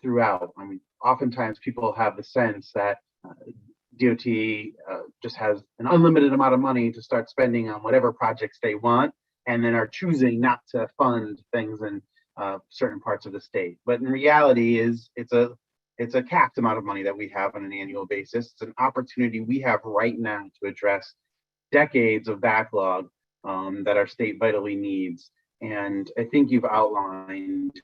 throughout. I mean, oftentimes people have the sense that DOT just has an unlimited amount of money to start spending on whatever projects they want, and then are choosing not to fund things in certain parts of the state. But in reality, it's a capped amount of money that we have on an annual basis. It's an opportunity we have right now to address decades of backlog that our state vitally needs. And I think you've outlined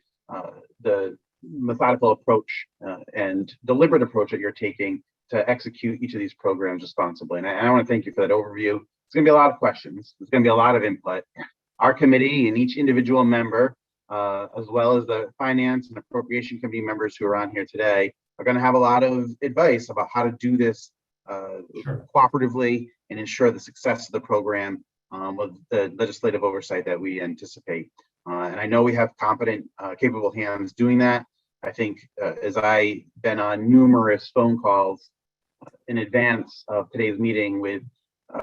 the methodical approach and deliberate approach that you're taking to execute each of these programs responsibly. And I want to thank you for that overview. It's going to be a lot of questions. It's going to be a lot of input. our committee and each individual member, as well as the Finance and Appropriation Committee members who are on here today, are going to have a lot of advice about how to do this Sure. cooperatively and ensure the success of the program with the legislative oversight that we anticipate. And I know we have competent, capable hands doing that. I think as I've been on numerous phone calls in advance of today's meeting with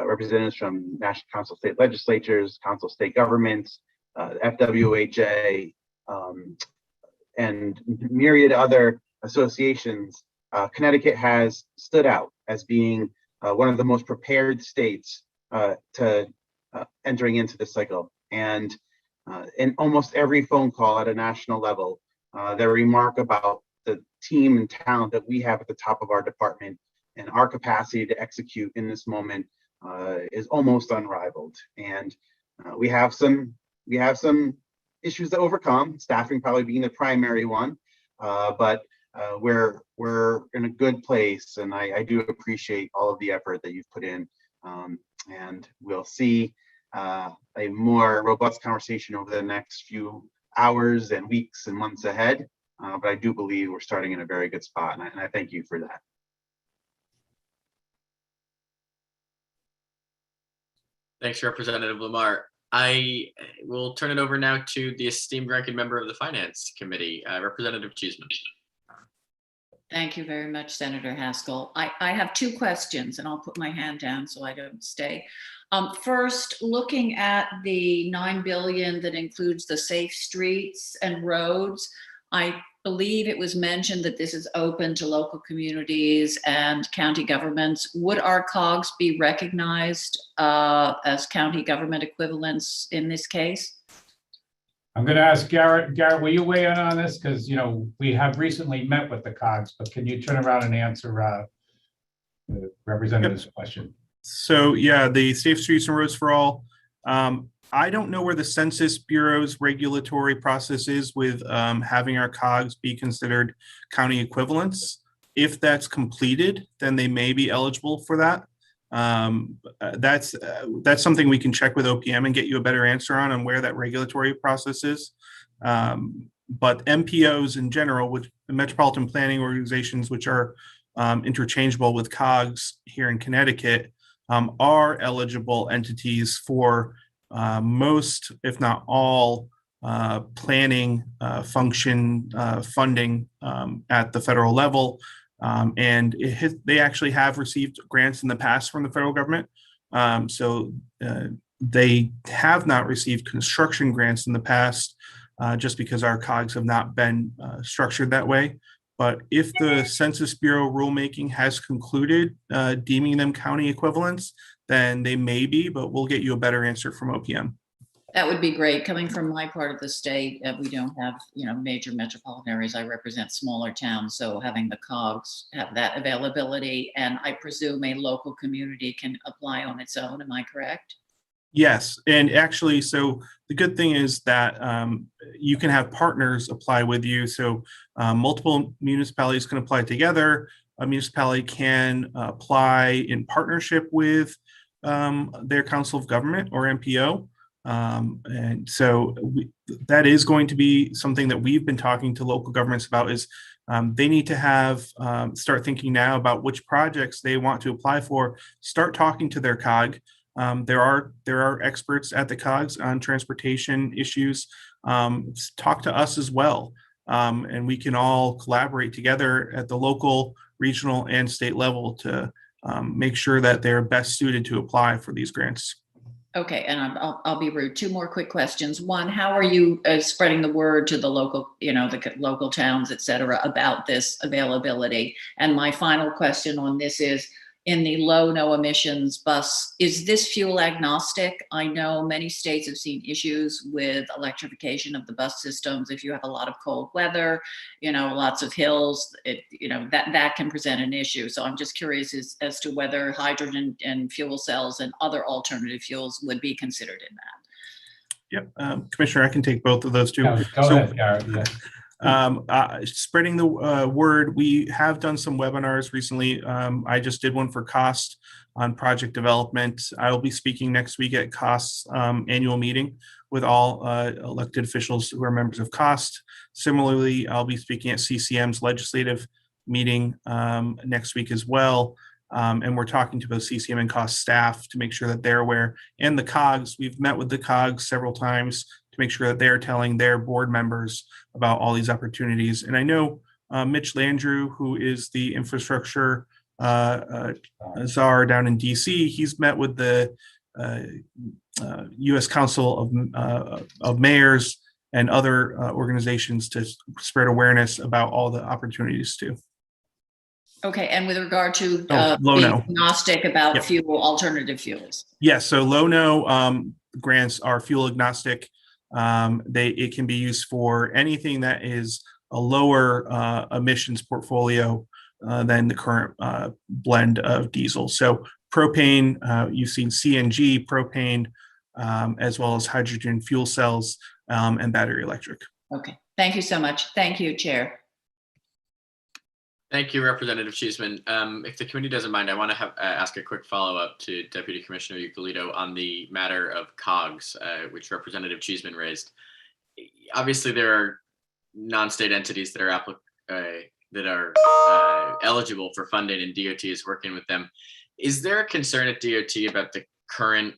representatives from National Council of State Legislatures, Council of State Governments, FWHA, and myriad other associations, Connecticut has stood out as being one of the most prepared states to entering into this cycle. And in almost every phone call at a national level, their remark about the team and talent that we have at the top of our department and our capacity to execute in this moment is almost unrivaled. And we have some issues to overcome, staffing probably being the primary one, but we're in a good place, and I do appreciate all of the effort that you've put in, and we'll see a more robust conversation over the next few hours and weeks and months ahead, but I do believe we're starting in a very good spot, and I thank you for that. Thanks, Representative Lamar. I will turn it over now to the esteemed ranking member of the Finance Committee, Representative Cheeseman. Thank you very much, Senator Haskell. I have two questions, and I'll put my hand down so I don't stay. First, looking at the $9 billion that includes the safe streets and roads, I believe it was mentioned that this is open to local communities and county governments. Would our COGS be recognized as county government equivalents in this case? I'm going to ask Garrett. Garrett, will you weigh in on this? Because, you know, we have recently met with the COGS, but can you turn around and answer the representative's question? So yeah, the Safe Streets and Roads for All. I don't know where the Census Bureau's regulatory process is with having our COGS be considered county equivalents. If that's completed, then they may be eligible for that. That's something we can check with OPM and get you a better answer on where that regulatory process is. But MPOs in general, which metropolitan planning organizations, which are interchangeable with COGS here in Connecticut, are eligible entities for most, if not all, planning function funding at the federal level. And they actually have received grants in the past from the federal government. So they have not received construction grants in the past just because our COGS have not been structured that way. But if the Census Bureau rulemaking has concluded deeming them county equivalents, then they may be, but we'll get you a better answer from OPM. That would be great. Coming from my part of the state, we don't have, major metropolitan areas. I represent smaller towns, so having the COGS have that availability, and I presume a local community can apply on its own. Am I correct? Yes, and actually, so the good thing is that you can have partners apply with you. So multiple municipalities can apply together. A municipality can apply in partnership with their Council of Government or MPO. And so that is going to be something that we've been talking to local governments about is they need to start thinking now about which projects they want to apply for, start talking to their COG. There are experts at the COGS on transportation issues. Talk to us as well. And we can all collaborate together at the local, regional, and state level to make sure that they're best suited to apply for these grants. Okay, and I'll be rude. Two more quick questions. One, how are you spreading the word to the local, the local towns, et cetera, about this availability? And my final question on this is, in the low, no emissions bus, is this fuel agnostic? I know many states have seen issues with electrification of the bus systems. If you have a lot of cold weather, lots of hills, that can present an issue. So I'm just curious as to whether hydrogen and fuel cells and other alternative fuels would be considered in that. Yep, Commissioner, I can take both of those too. Go ahead, Garrett. Spreading the word, we have done some webinars recently. I just did one for cost on project development. I will be speaking next week at COST's annual meeting with all elected officials who are members of COST. Similarly, I'll be speaking at CCM's legislative meeting next week as well. And we're talking to both CCM and COST staff to make sure that they're aware. And the COGS, we've met with the COGS several times to make sure that they're telling their board members about all these opportunities. And I know Mitch Landrieu, who is the infrastructure czar down in DC, he's met with the U.S. Council of Mayors and other organizations to spread awareness about all the opportunities too. Okay, and with regard to being Low-no. agnostic about Yep. fuel, alternative fuels. Yes, so low-no grants are fuel agnostic. It can be used for anything that is a lower emissions portfolio than the current blend of diesel. So propane, you've seen CNG, propane, as well as hydrogen fuel cells and battery electric. Okay, thank you so much. Thank you, Chair. Thank you, Representative Cheeseman. If the committee doesn't mind, I want to ask a quick follow-up to Deputy Commissioner Ucolito on the matter of COGS, which Representative Cheeseman raised. Obviously, there are non-state entities that are eligible for funding, and DOT is working with them. Is there a concern at DOT about the current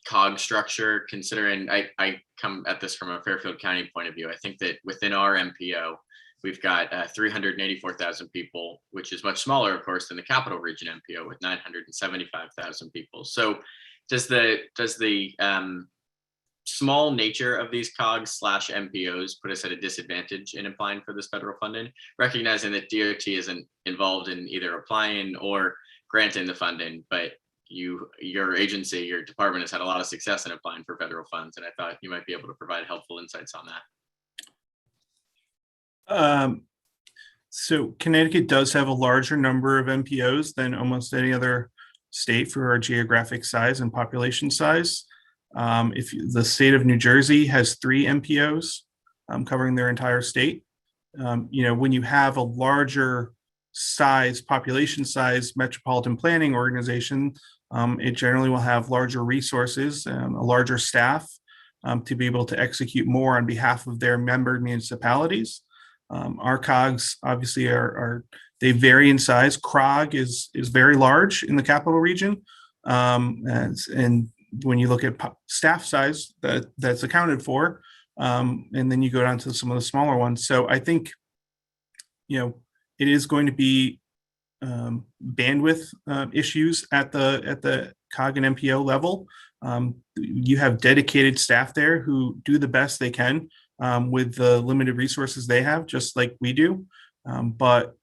COG structure, considering I come at this from a Fairfield County point of view? I think that within our MPO, we've got 384,000 people, which is much smaller, of course, than the Capital Region MPO with 975,000 people. So does the small nature of these COGS / MPOs put us at a disadvantage in applying for this federal funding, recognizing that DOT isn't involved in either applying or granting the funding, but your agency, your department has had a lot of success in applying for federal funds, and I thought you might be able to provide helpful insights on that. So Connecticut does have a larger number of MPOs than almost any other state for our geographic size and population size. If the state of New Jersey has 3 MPOs covering their entire state, when you have a larger size, population size metropolitan planning organization, it generally will have larger resources, a larger staff to be able to execute more on behalf of their member municipalities. Our COGS obviously they vary in size. CROG is very large in the capital region, and when you look at staff size, that's accounted for, and then you go down to some of the smaller ones. So I think, it is going to be bandwidth issues at the COG and MPO level. You have dedicated staff there who do the best they can with the limited resources they have, just like we do. But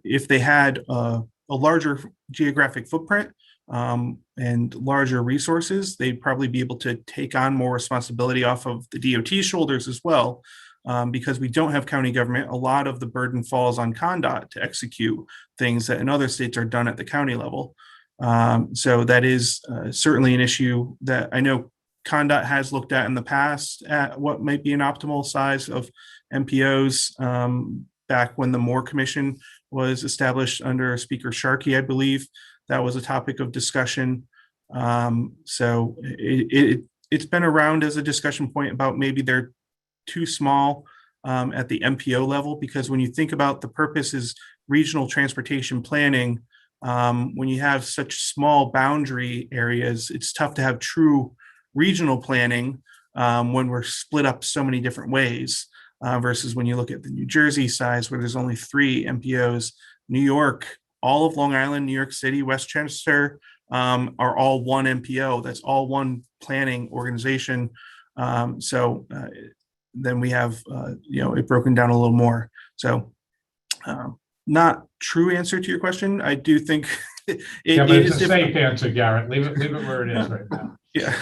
if they had a larger geographic footprint and larger resources, they'd probably be able to take on more responsibility off of the DOT shoulders as well. Because we don't have county government, a lot of the burden falls on Condot to execute things that in other states are done at the county level. So that is certainly an issue that I know Condot has looked at in the past at what might be an optimal size of MPOs. Back when the Moore Commission was established under Speaker Sharkey, I believe that was a topic of discussion. So it's been around as a discussion point about maybe they're too small at the MPO level, because when you think about the purpose is regional transportation planning, when you have such small boundary areas, it's tough to have true regional planning when we're split up so many different ways versus when you look at the New Jersey size where there's only 3 MPOs. New York, all of Long Island, New York City, Westchester are all one MPO. That's all one planning organization. Then we have, it broken down a little more. So not true answer to your question. I do think but it's a safe answer, Garrett. Leave it where it is right now. Yeah.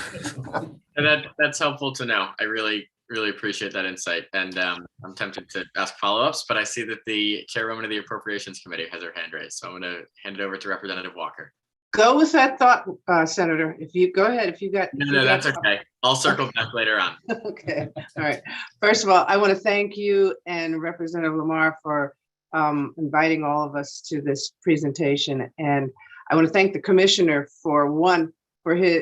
And that's helpful to know. I really appreciate that insight. And I'm tempted to ask follow-ups, but I see that the chairwoman of the Appropriations Committee has her hand raised. So I'm going to hand it over to Representative Walker. Go with that thought, Senator. If you go ahead, if you got. No, that's okay. I'll circle back later on. Okay, all right. First of all, I want to thank you and Representative Lamar for inviting all of us to this presentation. And I want to thank the commissioner for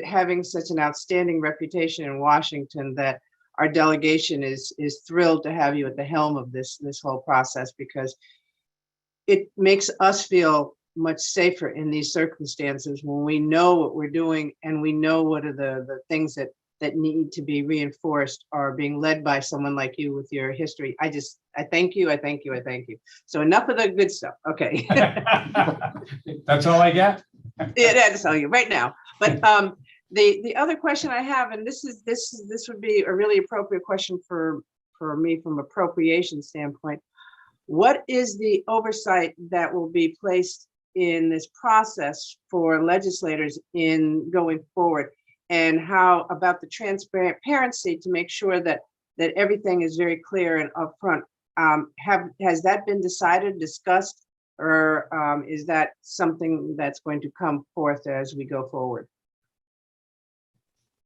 having such an outstanding reputation in Washington, that our delegation is thrilled to have you at the helm of this whole process, because it makes us feel much safer in these circumstances when we know what we're doing and we know what are the things that need to be reinforced or being led by someone like you with your history. I thank you. I thank you. I thank you. So enough of the good stuff. Okay. That's all I get? Yeah, that's all you right now. But the other question I have, and this would be a really appropriate question for me from appropriation standpoint. What is the oversight that will be placed in this process for legislators in going forward, and how about the transparency to make sure that everything is very clear and upfront? Has that been decided, discussed, or is that something that's going to come forth as we go forward?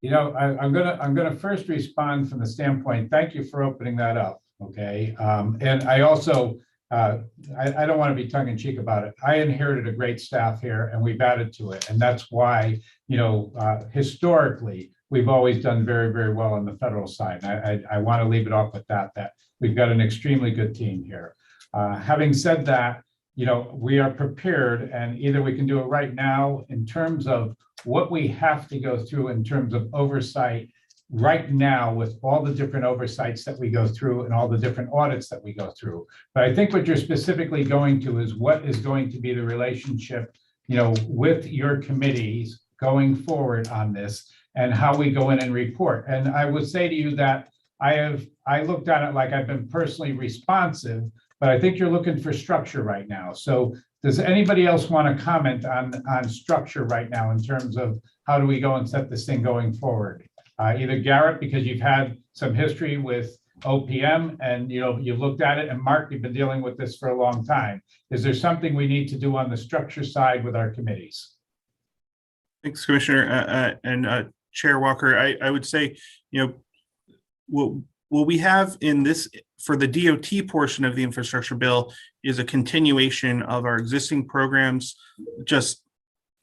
You know, I'm gonna first respond from the standpoint. Thank you for opening that up. Okay, and I also. I don't want to be tongue in cheek about it. I inherited a great staff here and we've added to it. And that's why, you know, historically, we've always done very, very well on the federal side. I want to leave it off with that we've got an extremely good team here. Having said that, you know, we are prepared, and either we can do it right now in terms of what we have to go through in terms of oversight right now with all the different oversights that we go through and all the different audits that we go through. But I think what you're specifically going to is what is going to be the relationship, you know, with your committees going forward on this and how we go in and report. And I would say to you that I looked at it like I've been personally responsive, but I think you're looking for structure right now. So does anybody else want to comment on structure right now in terms of how do we go and set this thing going forward? Either Garrett, because you've had some history with OPM and you know you've looked at it, and Mark, you've been dealing with this for a long time. Is there something we need to do on the structure side with our committees? Thanks, Commissioner and Chair Walker. I would say, you know, what we have in this for the DOT portion of the infrastructure bill is a continuation of our existing programs, just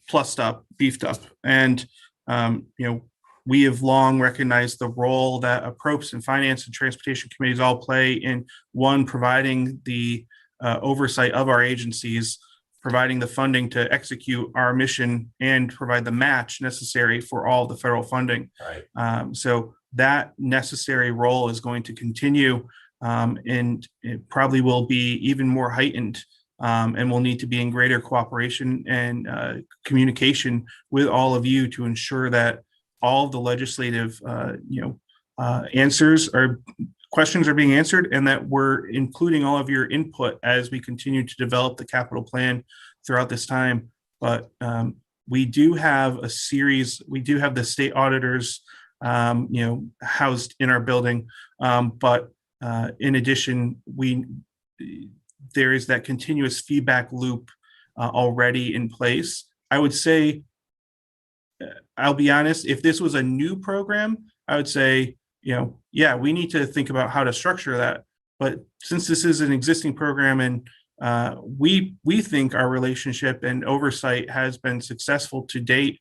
plussed up, beefed up, and you know. We have long recognized the role that Approps and Finance and Transportation Committees all play in, one, providing the oversight of our agencies, providing the funding to execute our mission, and provide the match necessary for all the federal funding. Right. So that necessary role is going to continue, and it probably will be even more heightened, and will need to be in greater cooperation and communication with all of you to ensure that all of the legislative, questions are being answered, and that we're including all of your input as we continue to develop the capital plan throughout this time. But we do have a series. We do have the state auditors, housed in our building. But in addition, there is that continuous feedback loop already in place. I would say. I'll be honest, if this was a new program, I would say, yeah, we need to think about how to structure that. But since this is an existing program and we think our relationship and oversight has been successful to date,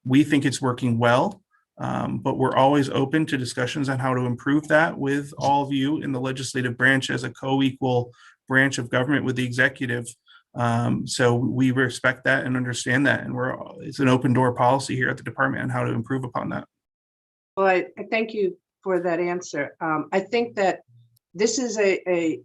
we think it's working well, but we're always open to discussions on how to improve that with all of you in the legislative branch as a co-equal branch of government with the executive. So we respect that and understand that, and it's an open door policy here at the department on how to improve upon that. Well, I thank you for that answer. I think that this is a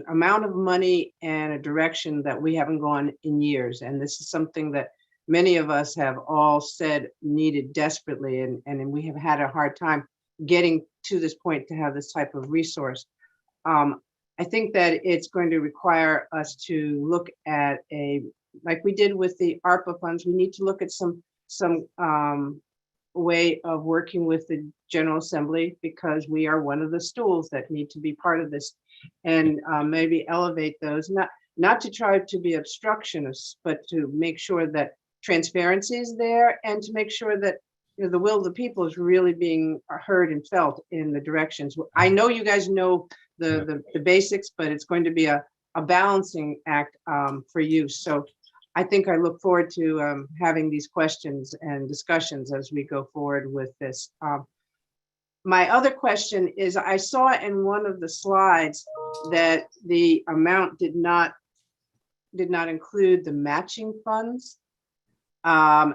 amount of money and a direction that we haven't gone in years, and this is something that many of us have all said needed desperately, and we have had a hard time getting to this point to have this type of resource. I think that it's going to require us to look at like we did with the ARPA funds, we need to look at some way of working with the General Assembly, because we are one of the stools that need to be part of this, and maybe elevate those, not to try to be obstructionists, but to make sure that transparency is there and to make sure that the will of the people is really being heard and felt in the directions. I know you guys know the basics, but it's going to be a balancing act for you. So I think I look forward to having these questions and discussions as we go forward with this. My other question is, I saw in one of the slides that the amount did not include the matching funds.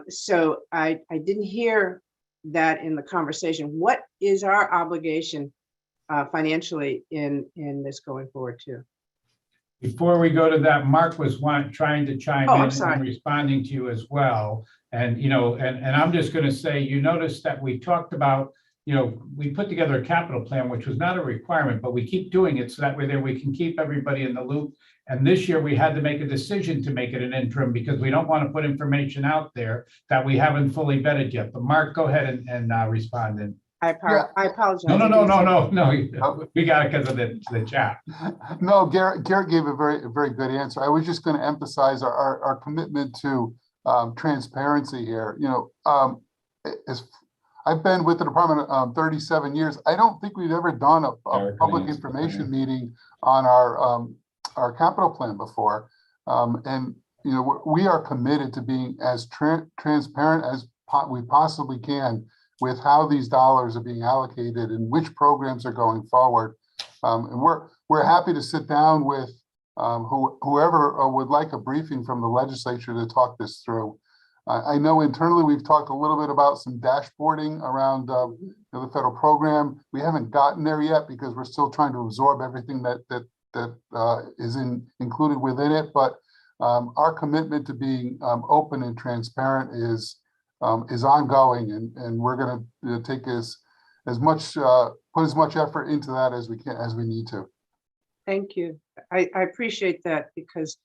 So I didn't hear that in the conversation. What is our obligation financially in this going forward too? Before we go to that, Mark was trying to chime Oh, I'm in sorry. and responding to you as well. And, and I'm just going to say, you noticed that we talked about, we put together a capital plan, which was not a requirement, but we keep doing it so that way we can keep everybody in the loop. And this year we had to make a decision to make it an interim because we don't want to put information out there that we haven't fully vetted yet. But Mark, go ahead and respond. And I apologize. no. We got it because of the chat. No, Garrett gave a very good answer. I was just going to emphasize our commitment to transparency here. As I've been with the department 37 years, I don't think we've ever done a public information meeting on our capital plan before. And we are committed to being as transparent as we possibly can with how these dollars are being allocated and which programs are going forward. And we're happy to sit down with whoever would like a briefing from the legislature to talk this through. I know internally we've talked a little bit about some dashboarding around the federal program. We haven't gotten there yet because we're still trying to absorb everything that is included within it. But our commitment to being open and transparent is ongoing, and we're going to take put as much effort into that as we need to. Thank you. I appreciate that because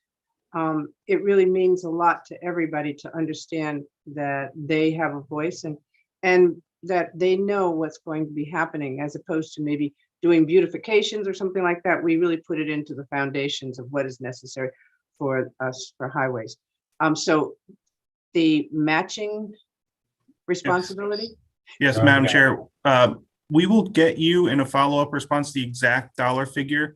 it really means a lot to everybody to understand that they have a voice and that they know what's going to be happening, as opposed to maybe doing beautifications or something like that. We really put it into the foundations of what is necessary for us for highways. So the matching responsibility? Yes, Madam Chair. We will get you in a follow-up response the exact dollar figure.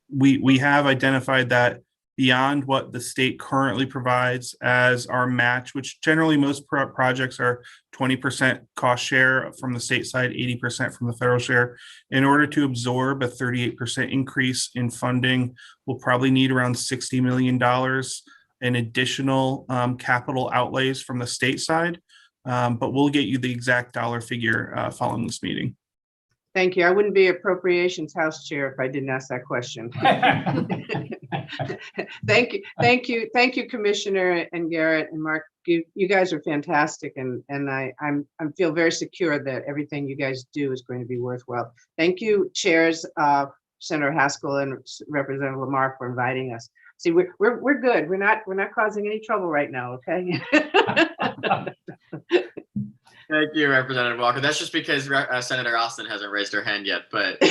We have identified that beyond what the state currently provides as our match, which generally most projects are 20% cost share from the state side, 80% from the federal share. In order to absorb a 38% increase in funding, we'll probably need around $60 million in additional capital outlays from the state side. But we'll get you the exact dollar figure following this meeting. Thank you. I wouldn't be Appropriations House Chair if I didn't ask that question. Thank you, Commissioner and Garrett and Mark. You guys are fantastic, and I feel very secure that everything you guys do is going to be worthwhile. Thank you, Chairs Senator Haskell and Representative Lamar, for inviting us. See, we're good. We're not causing any trouble right now. Okay. Thank you, Representative Walker. That's just because Senator Austin hasn't raised her hand yet. But hey,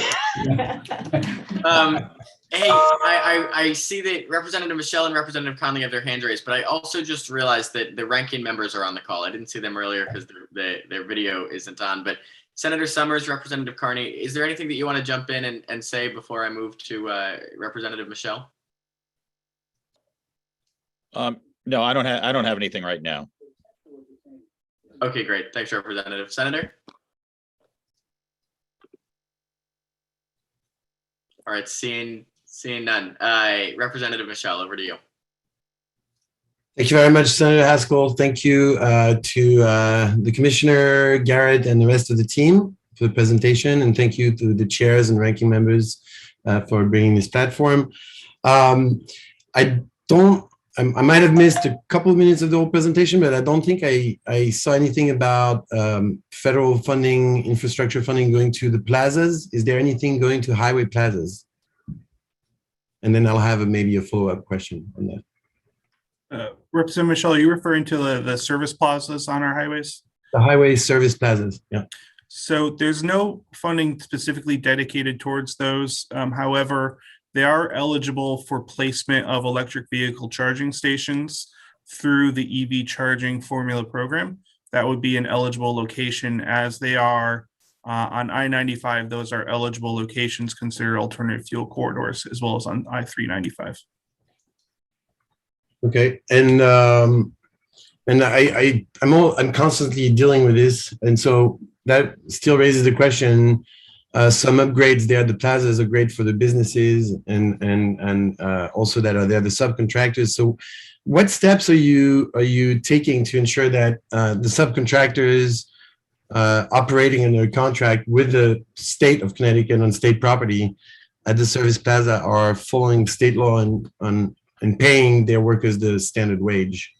I see that Representative Michelle and Representative Conley have their hands raised, but I also just realized that the ranking members are on the call. I didn't see them earlier because their video isn't on. But Senator Summers, Representative Carney, is there anything that you want to jump in and say before I move to Representative Michelle? No, I don't have anything right now. Okay, great. Thanks, Representative. Senator? All right, seeing none. Representative Michelle, over to you. Thank you very much, Senator Haskell. Thank you to the Commissioner, Garrett, and the rest of the team for the presentation. And thank you to the chairs and ranking members for bringing this platform. I might have missed a couple of minutes of the whole presentation, but I don't think I saw anything about federal funding, infrastructure funding going to the plazas. Is there anything going to highway plazas? And then I'll have maybe a follow-up question on that. Representative Michelle, are you referring to the service plazas on our highways? The highway service plazas, yeah. So there's no funding specifically dedicated towards those. However, they are eligible for placement of electric vehicle charging stations through the EV charging formula program. That would be an eligible location, as they are on I-95. Those are eligible locations considered alternative fuel corridors, as well as on I-395. Okay, and I'm constantly dealing with this, and so that still raises the question. Some upgrades there, the plazas are great for the businesses, and also that are there the subcontractors. So, what steps are you taking to ensure that the subcontractors operating under a contract with the state of Connecticut on state property at the service plaza are following state law and paying their workers the standard wage?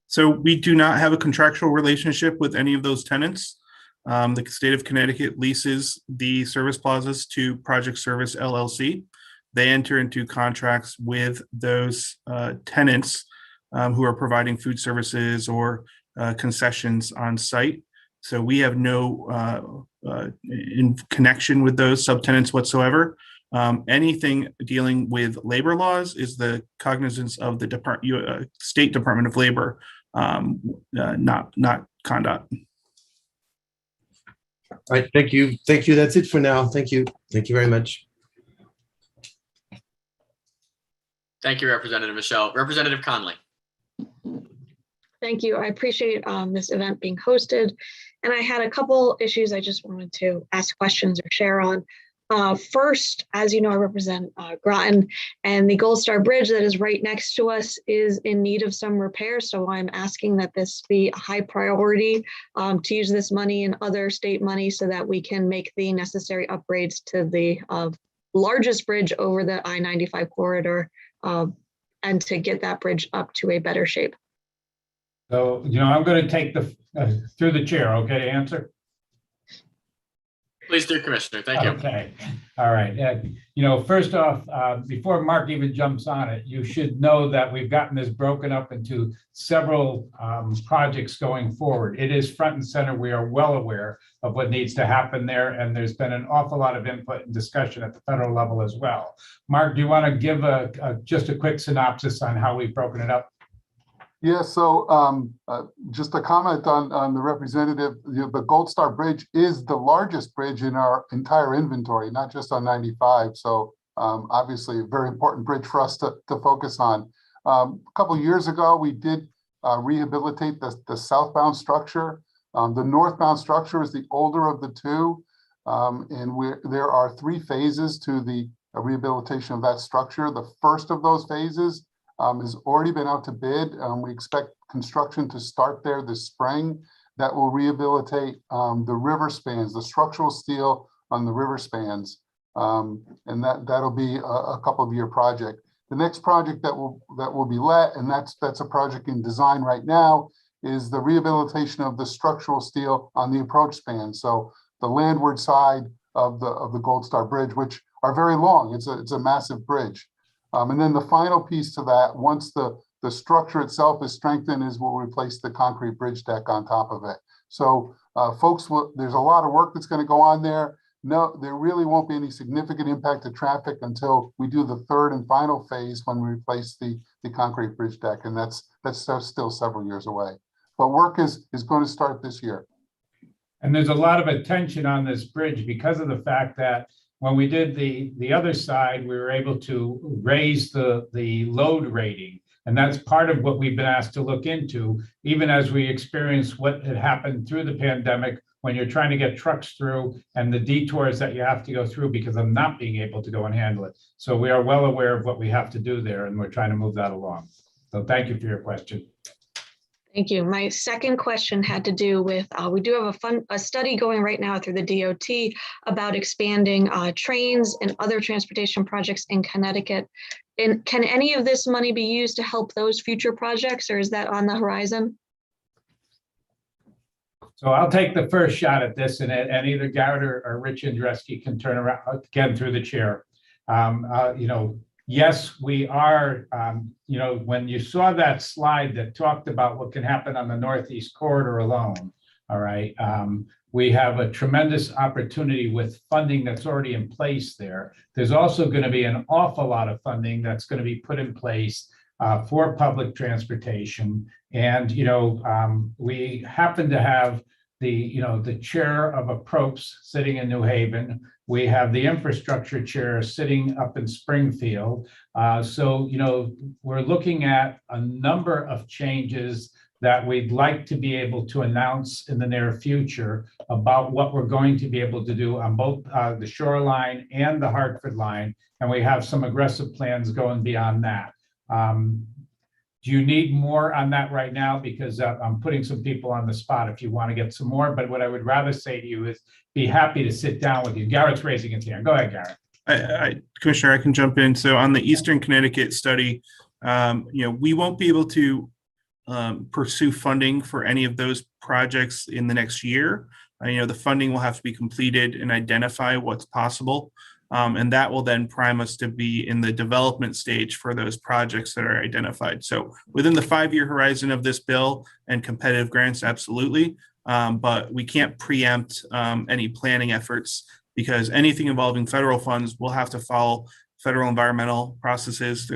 So we do not have a contractual relationship with any of those tenants. The state of Connecticut leases the service plazas to Project Service LLC. They enter into contracts with those tenants who are providing food services or concessions on site. So we have no in connection with those subtenants whatsoever. Anything dealing with labor laws is the cognizance of the State Department of Labor, not Condot. All right, thank you. Thank you. That's it for now. Thank you. Thank you very much. Thank you, Representative Michelle. Representative Conley. Thank you. I appreciate this event being hosted. And I had a couple issues I just wanted to ask questions or share on. First, as you know, I represent Groton, and the Gold Star Bridge that is right next to us is in need of some repair. So I'm asking that this be a high priority to use this money and other state money so that we can make the necessary upgrades to the largest bridge over the I-95 corridor and to get that bridge up to a better shape. So, I'm going to take through the chair, okay, to answer? Please do, Commissioner. Thank you. Okay. All right. First off, before Mark even jumps on it, you should know that we've gotten this broken up into several projects going forward. It is front and center. We are well aware of what needs to happen there, and there's been an awful lot of input and discussion at the federal level as well. Mark, do you want to give just a quick synopsis on how we've broken it up? Yeah, so just a comment on the representative. The Gold Star Bridge is the largest bridge in our entire inventory, not just on 95. So obviously a very important bridge for us to focus on. A couple of years ago, we did rehabilitate the southbound structure. The northbound structure is the older of the two. And there are 3 phases to the rehabilitation of that structure. The first of those phases has already been out to bid. We expect construction to start there this spring. That will rehabilitate the river spans, the structural steel on the river spans, and that'll be a couple of year project. The next project that will be let, and that's a project in design right now, is the rehabilitation of the structural steel on the approach span. So the landward side of the Gold Star Bridge, which are very long. It's a massive bridge. And then the final piece to that, once the structure itself is strengthened, is we'll replace the concrete bridge deck on top of it. So folks, there's a lot of work that's going to go on there. No, there really won't be any significant impact to traffic until we do the third and final phase when we replace the concrete bridge deck. And that's still several years away. But work is going to start this year. And there's a lot of attention on this bridge because of the fact that when we did the other side, we were able to raise the load rating. And that's part of what we've been asked to look into, even as we experience what had happened through the pandemic when you're trying to get trucks through and the detours that you have to go through because of not being able to go and handle it. So we are well aware of what we have to do there, and we're trying to move that along. So thank you for your question. Thank you. My second question had to do with, we do have a study going right now through the DOT about expanding trains and other transportation projects in Connecticut. And can any of this money be used to help those future projects, or is that on the horizon? So I'll take the first shot at this, and either Garrett or Rich Andreski can turn around again through the chair. Yes, we are, when you saw that slide that talked about what can happen on the Northeast corridor alone, All right. We have a tremendous opportunity with funding that's already in place there. There's also going to be an awful lot of funding that's going to be put in place for public transportation. And, we happen to have the chair of APPROPS sitting in New Haven. We have the infrastructure chair sitting up in Springfield. So, we're looking at a number of changes that we'd like to be able to announce in the near future about what we're going to be able to do on both the shoreline and the Hartford line. And we have some aggressive plans going beyond that. Do you need more on that right now? Because I'm putting some people on the spot if you want to get some more, but what I would rather say to you is be happy to sit down with you. Garrett's raising his hand. Go ahead, Garrett. Commissioner, I can jump in. So on the Eastern Connecticut study, we won't be able to pursue funding for any of those projects in the next year. The funding will have to be completed and identify what's possible. And that will then prime us to be in the development stage for those projects that are identified. So within the 5-year horizon of this bill and competitive grants, absolutely. But we can't preempt any planning efforts because anything involving federal funds will have to follow federal environmental processes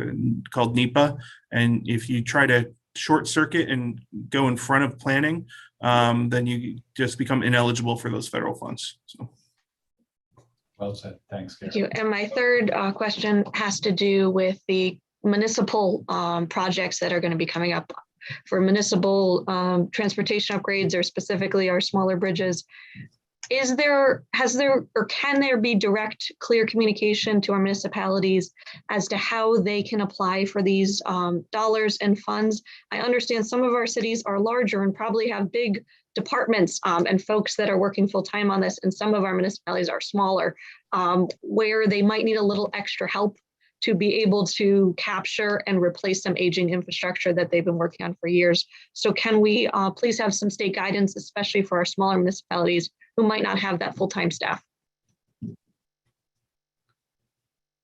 called NEPA. And if you try to short circuit and go in front of planning, then you just become ineligible for those federal funds. So. Well said. Thanks, Garrett. Thank you. And my third question has to do with the municipal projects that are going to be coming up for municipal transportation upgrades, or specifically our smaller bridges. Can there be direct, clear communication to our municipalities as to how they can apply for these dollars and funds? I understand some of our cities are larger and probably have big departments and folks that are working full time on this, and some of our municipalities are smaller, where they might need a little extra help to be able to capture and replace some aging infrastructure that they've been working on for years. So can we please have some state guidance, especially for our smaller municipalities who might not have that full-time staff?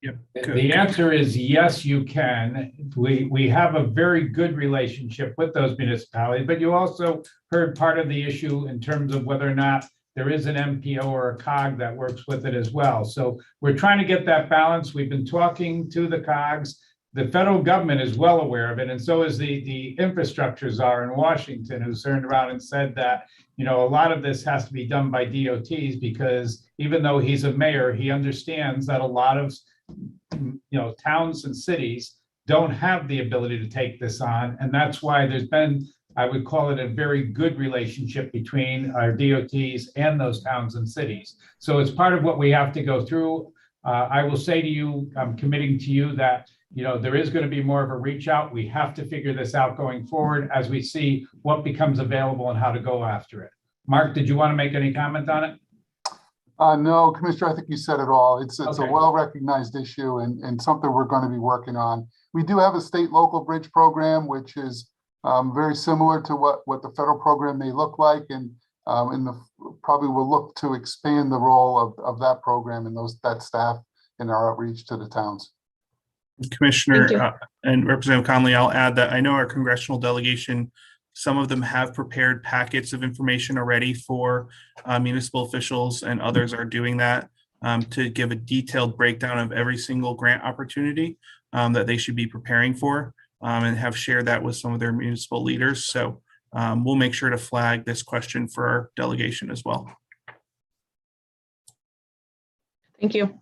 Yep. The answer is yes, you can. We have a very good relationship with those municipalities, but you also heard part of the issue in terms of whether or not there is an MPO or a COG that works with it as well. So we're trying to get that balance. We've been talking to the COGs. The federal government is well aware of it, and so is the infrastructure czar in Washington, who's turned around and said that, a lot of this has to be done by DOTs, because even though he's a mayor, he understands that a lot of towns and cities don't have the ability to take this on. And that's why there's been, I would call it, a very good relationship between our DOTs and those towns and cities. So it's part of what we have to go through. I will say to you, I'm committing to you that there is going to be more of a reach out. We have to figure this out going forward as we see what becomes available and how to go after it. Mark, did you want to make any comment on it? No, Commissioner, I think you said it all. It's Okay. a well-recognized issue and something we're going to be working on. We do have a state local bridge program, which is very similar to what the federal program may look like, and probably will look to expand the role of that program and that staff in our outreach to the towns. Commissioner and Representative Conley, I'll add that I know our congressional delegation, some of them have prepared packets of information already for municipal officials, and others are doing that to give a detailed breakdown of every single grant opportunity that they should be preparing for, and have shared that with some of their municipal leaders. So we'll make sure to flag this question for our delegation as well. Thank you.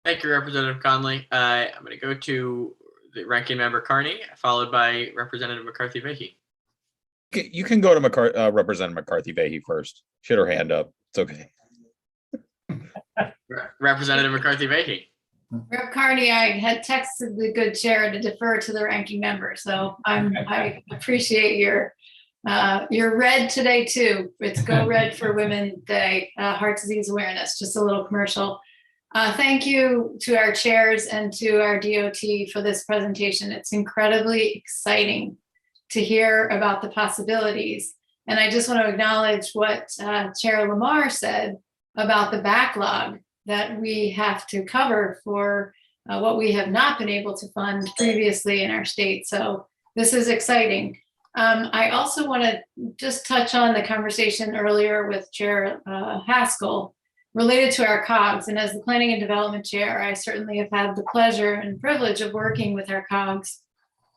Thank you, Representative Conley. I'm going to go to the Ranking Member Carney, followed by Representative McCarthy-Vahey. You can go to Representative McCarthy-Vahey first. She had her hand up. It's okay. Representative McCarthy-Vahey. Rep. Carney, I had texted the good chair to defer to the ranking member, so I appreciate your red today too. It's Go Red for Women Day, Heart Disease Awareness. Just a little commercial. Thank you to our chairs and to our DOT for this presentation. It's incredibly exciting to hear about the possibilities. And I just want to acknowledge what Chair Lamar said about the backlog that we have to cover for what we have not been able to fund previously in our state. So this is exciting. I also want to just touch on the conversation earlier with Chair Haskell related to our COGS. And as the Planning and Development Chair, I certainly have had the pleasure and privilege of working with our COGS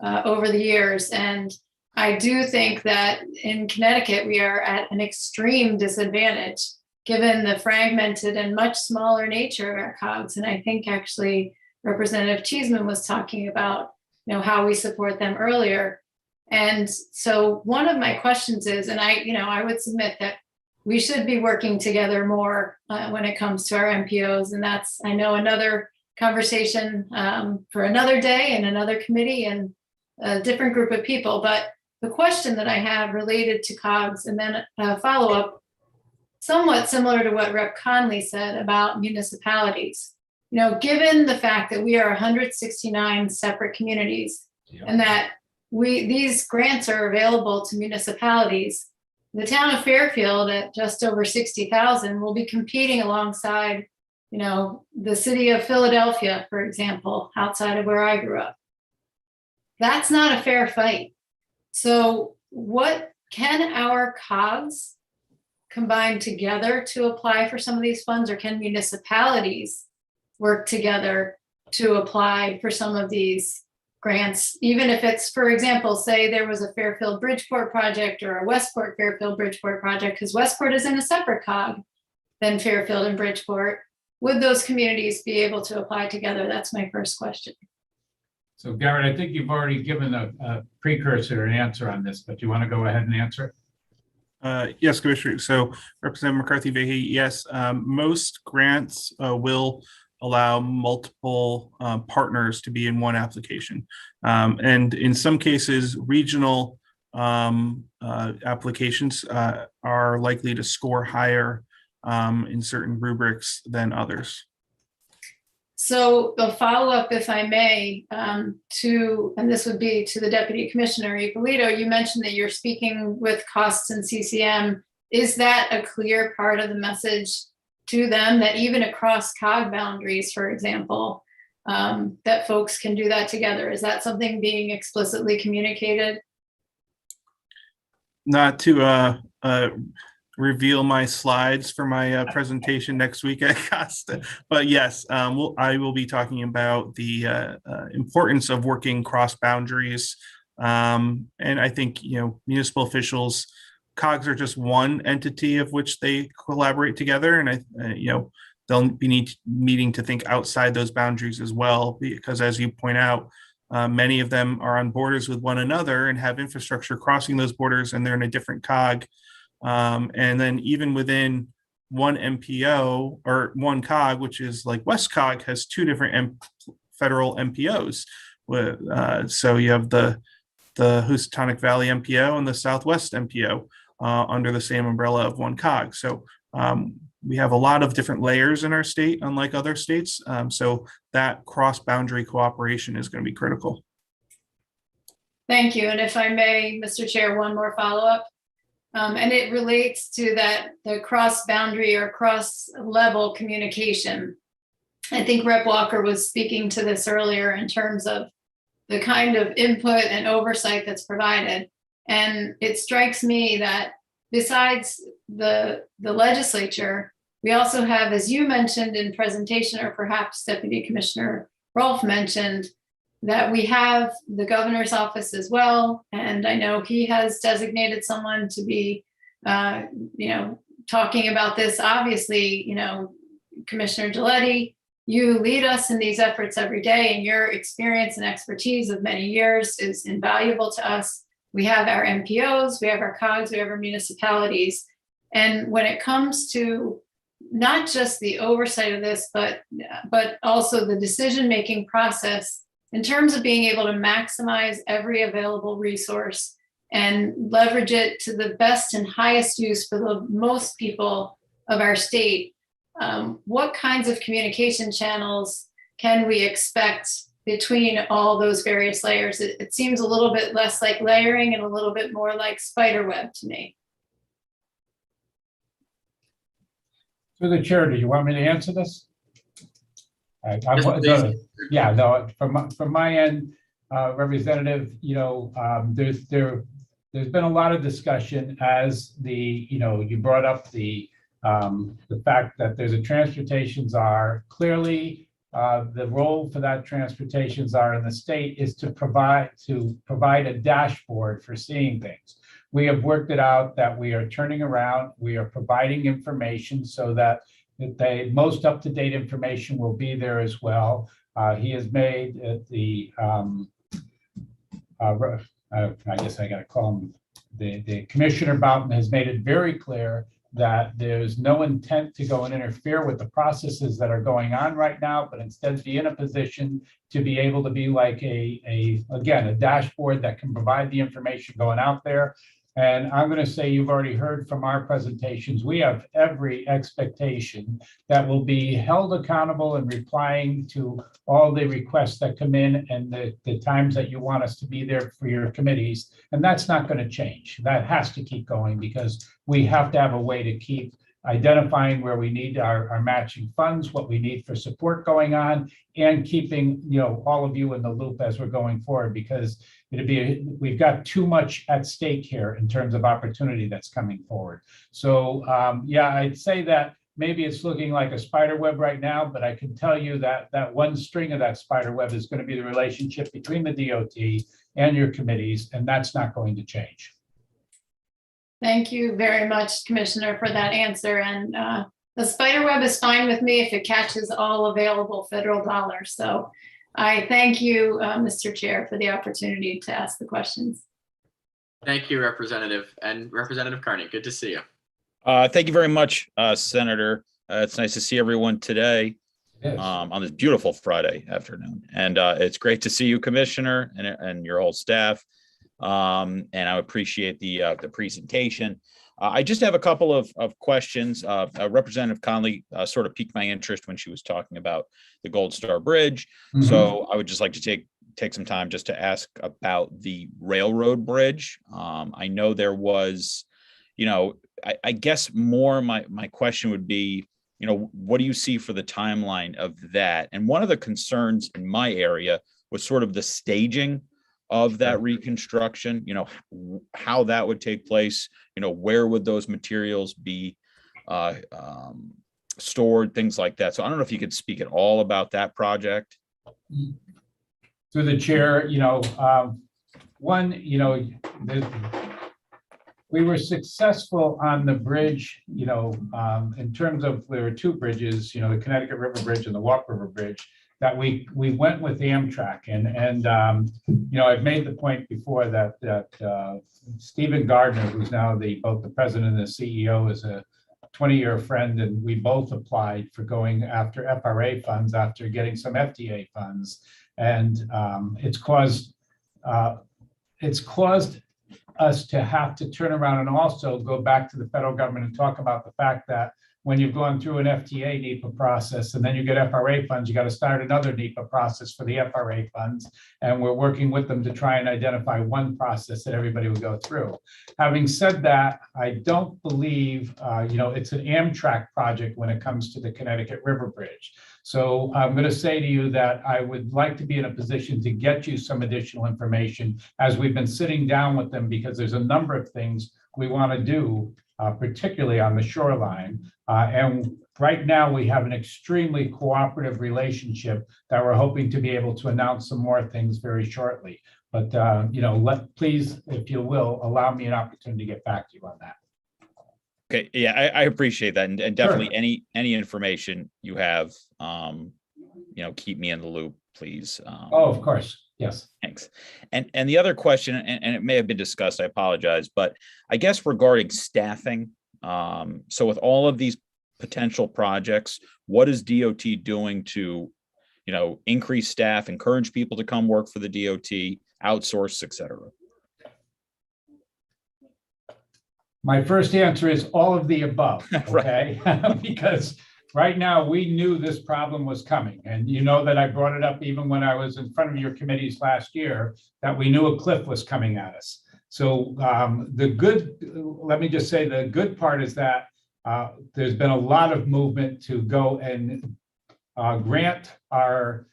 over the years. And I do think that in Connecticut, we are at an extreme disadvantage given the fragmented and much smaller nature of our COGS. And I think actually Representative Cheeseman was talking about, how we support them earlier. And so one of my questions is, and I would submit that we should be working together more when it comes to our MPOs. And that's, I know, another conversation for another day and another committee and a different group of people. But the question that I have related to COGS, and then a follow-up, somewhat similar to what Rep. Conley said about municipalities. Given the fact that we are 169 separate communities, and that these grants are available to municipalities, the town of Fairfield at just over 60,000 will be competing alongside, the city of Philadelphia, for example, outside of where I grew up. That's not a fair fight. So what can our COGS combine together to apply for some of these funds, or can municipalities work together to apply for some of these grants, even if it's, for example, say there was a Fairfield Bridgeport project or a Westport Fairfield Bridgeport project, because Westport is in a separate COG than Fairfield and Bridgeport. Would those communities be able to apply together? That's my first question. So Garrett, I think you've already given a precursor, an answer on this, but you want to go ahead and answer? Yes, Commissioner. So Representative McCarthy-Vahey, yes, most grants will allow multiple partners to be in one application. And in some cases, regional applications are likely to score higher in certain rubrics than others. So a follow-up, if I may, and this would be to the Deputy Commissioner Ippolito, you mentioned that you're speaking with costs and CCM. Is that a clear part of the message to them, that even across COG boundaries, for example, that folks can do that together? Is that something being explicitly communicated? Not to reveal my slides for my presentation next week at Costa, but yes, I will be talking about the importance of working cross boundaries. And I think, municipal officials, COGs are just one entity of which they collaborate together, and they'll be needing to think outside those boundaries as well, because as you point out, many of them are on borders with one another and have infrastructure crossing those borders, and they're in a different COG. And then even within one MPO or one COG, which is like West COG, has two different federal MPOs. So you have the Housatonic Valley MPO and the Southwest MPO under the same umbrella of one COG. So we have a lot of different layers in our state, unlike other states. So that cross-boundary cooperation is going to be critical. Thank you. And if I may, Mr. Chair, one more follow-up. And it relates to the cross-boundary or cross-level communication. I think Rep. Walker was speaking to this earlier in terms of the kind of input and oversight that's provided. And it strikes me that besides the legislature, we also have, as you mentioned in presentation, or perhaps Deputy Commissioner Rolfe mentioned, that we have the governor's office as well. And I know he has designated someone to be, talking about this. Obviously, Commissioner Giletti, you lead us in these efforts every day, and your experience and expertise of many years is invaluable to us. We have our MPOs, we have our COGs, we have our municipalities. And when it comes to not just the oversight of this, but also the decision-making process, in terms of being able to maximize every available resource and leverage it to the best and highest use for the most people of our state, what kinds of communication channels can we expect between all those various layers? It seems a little bit less like layering and a little bit more like spider web to me. Through the chair, do you want me to answer this? From my end, Representative, there's been a lot of discussion as you brought up the fact that there's a transportation czar. Clearly, the role for that transportation czar in the state is to provide a dashboard for seeing things. We have worked it out that we are turning around, we are providing information so that the most up-to-date information will be there as well. He has made I guess I got to call him, the Commissioner Boughton has made it very clear that there's no intent to go and interfere with the processes that are going on right now, but instead be in a position to be able to be like again, a dashboard that can provide the information going out there. And I'm going to say, you've already heard from our presentations, we have every expectation that will be held accountable and replying to all the requests that come in and the times that you want us to be there for your committees. And that's not going to change. That has to keep going because we have to have a way to keep identifying where we need our matching funds, what we need for support going on, and keeping all of you in the loop as we're going forward, because we've got too much at stake here in terms of opportunity that's coming forward. So yeah, I'd say that maybe it's looking like a spider web right now, but I can tell you that one string of that spider web is going to be the relationship between the DOT and your committees, and that's not going to change. Thank you very much, Commissioner, for that answer. And the spider web is fine with me if it catches all available federal dollars. So I thank you, Mr. Chair, for the opportunity to ask the questions. Thank you, Representative. And Representative Carney, good to see you. Thank you very much, Senator. It's nice to see everyone today on this beautiful Friday afternoon. And it's great to see you, Commissioner, and your whole staff. And I appreciate the presentation. I just have a couple of questions. Representative Conley sort of piqued my interest when she was talking about the Gold Star Bridge. Mm-hmm. So I would just like to take some time just to ask about the railroad bridge. I know there was, I guess more my question would be, what do you see for the timeline of that? And one of the concerns in my area was sort of the staging of that reconstruction, how that would take place, where would those materials be stored, things like that. So I don't know if you could speak at all about that project. Through the chair, we were successful on the bridge, in terms of, there were two bridges, the Connecticut River Bridge and the Walk River Bridge, that we went with Amtrak. And I've made the point before that Stephen Gardner, who's now both the president and the CEO, is a 20-year friend, and we both applied for going after FRA funds after getting some FDA funds. And it's caused us to have to turn around and also go back to the federal government and talk about the fact that when you've gone through an FTA NEPA process and then you get FRA funds, you got to start another NEPA process for the FRA funds. And we're working with them to try and identify one process that everybody would go through. Having said that, I don't believe, it's an Amtrak project when it comes to the Connecticut River Bridge. So I'm going to say to you that I would like to be in a position to get you some additional information as we've been sitting down with them, because there's a number of things we want to do, particularly on the shoreline. And right now we have an extremely cooperative relationship that we're hoping to be able to announce some more things very shortly. But, please, if you will, allow me an opportunity to get back to you on that. Okay, yeah, I appreciate that, and definitely Sure. any information you have, keep me in the loop, please. Oh, of course, yes. Thanks. And the other question, and it may have been discussed, I apologize, but I guess regarding staffing. So with all of these potential projects, what is DOT doing to, increase staff, encourage people to come work for the DOT, outsource, et cetera? My first answer is all of the above, okay? Because right now we knew this problem was coming. And you know that I brought it up even when I was in front of your committees last year, that we knew a cliff was coming at us. So let me just say the good part is that there's been a lot of movement to go and grant our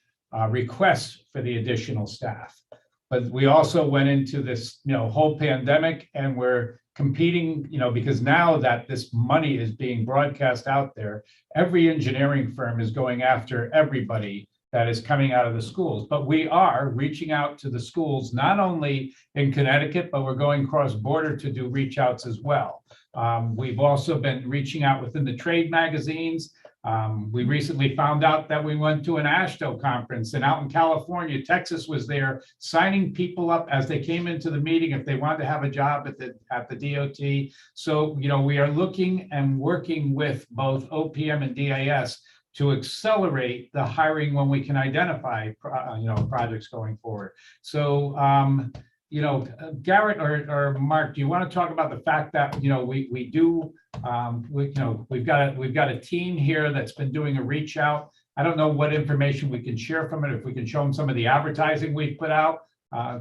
requests for the additional staff. But we also went into this, whole pandemic, and we're competing, because now that this money is being broadcast out there, every engineering firm is going after everybody that is coming out of the schools. But we are reaching out to the schools, not only in Connecticut, but we're going cross-border to do reach outs as well. We've also been reaching out within the trade magazines. We recently found out that we went to an AASHTO conference, and out in California, Texas was there signing people up as they came into the meeting if they wanted to have a job at the DOT. So, we are looking and working with both OPM and DAS to accelerate the hiring when we can identify, projects going forward. So, Garrett or Mark, do you want to talk about the fact that, we've got a team here that's been doing a reach out. I don't know what information we can share from it, if we can show them some of the advertising we've put out,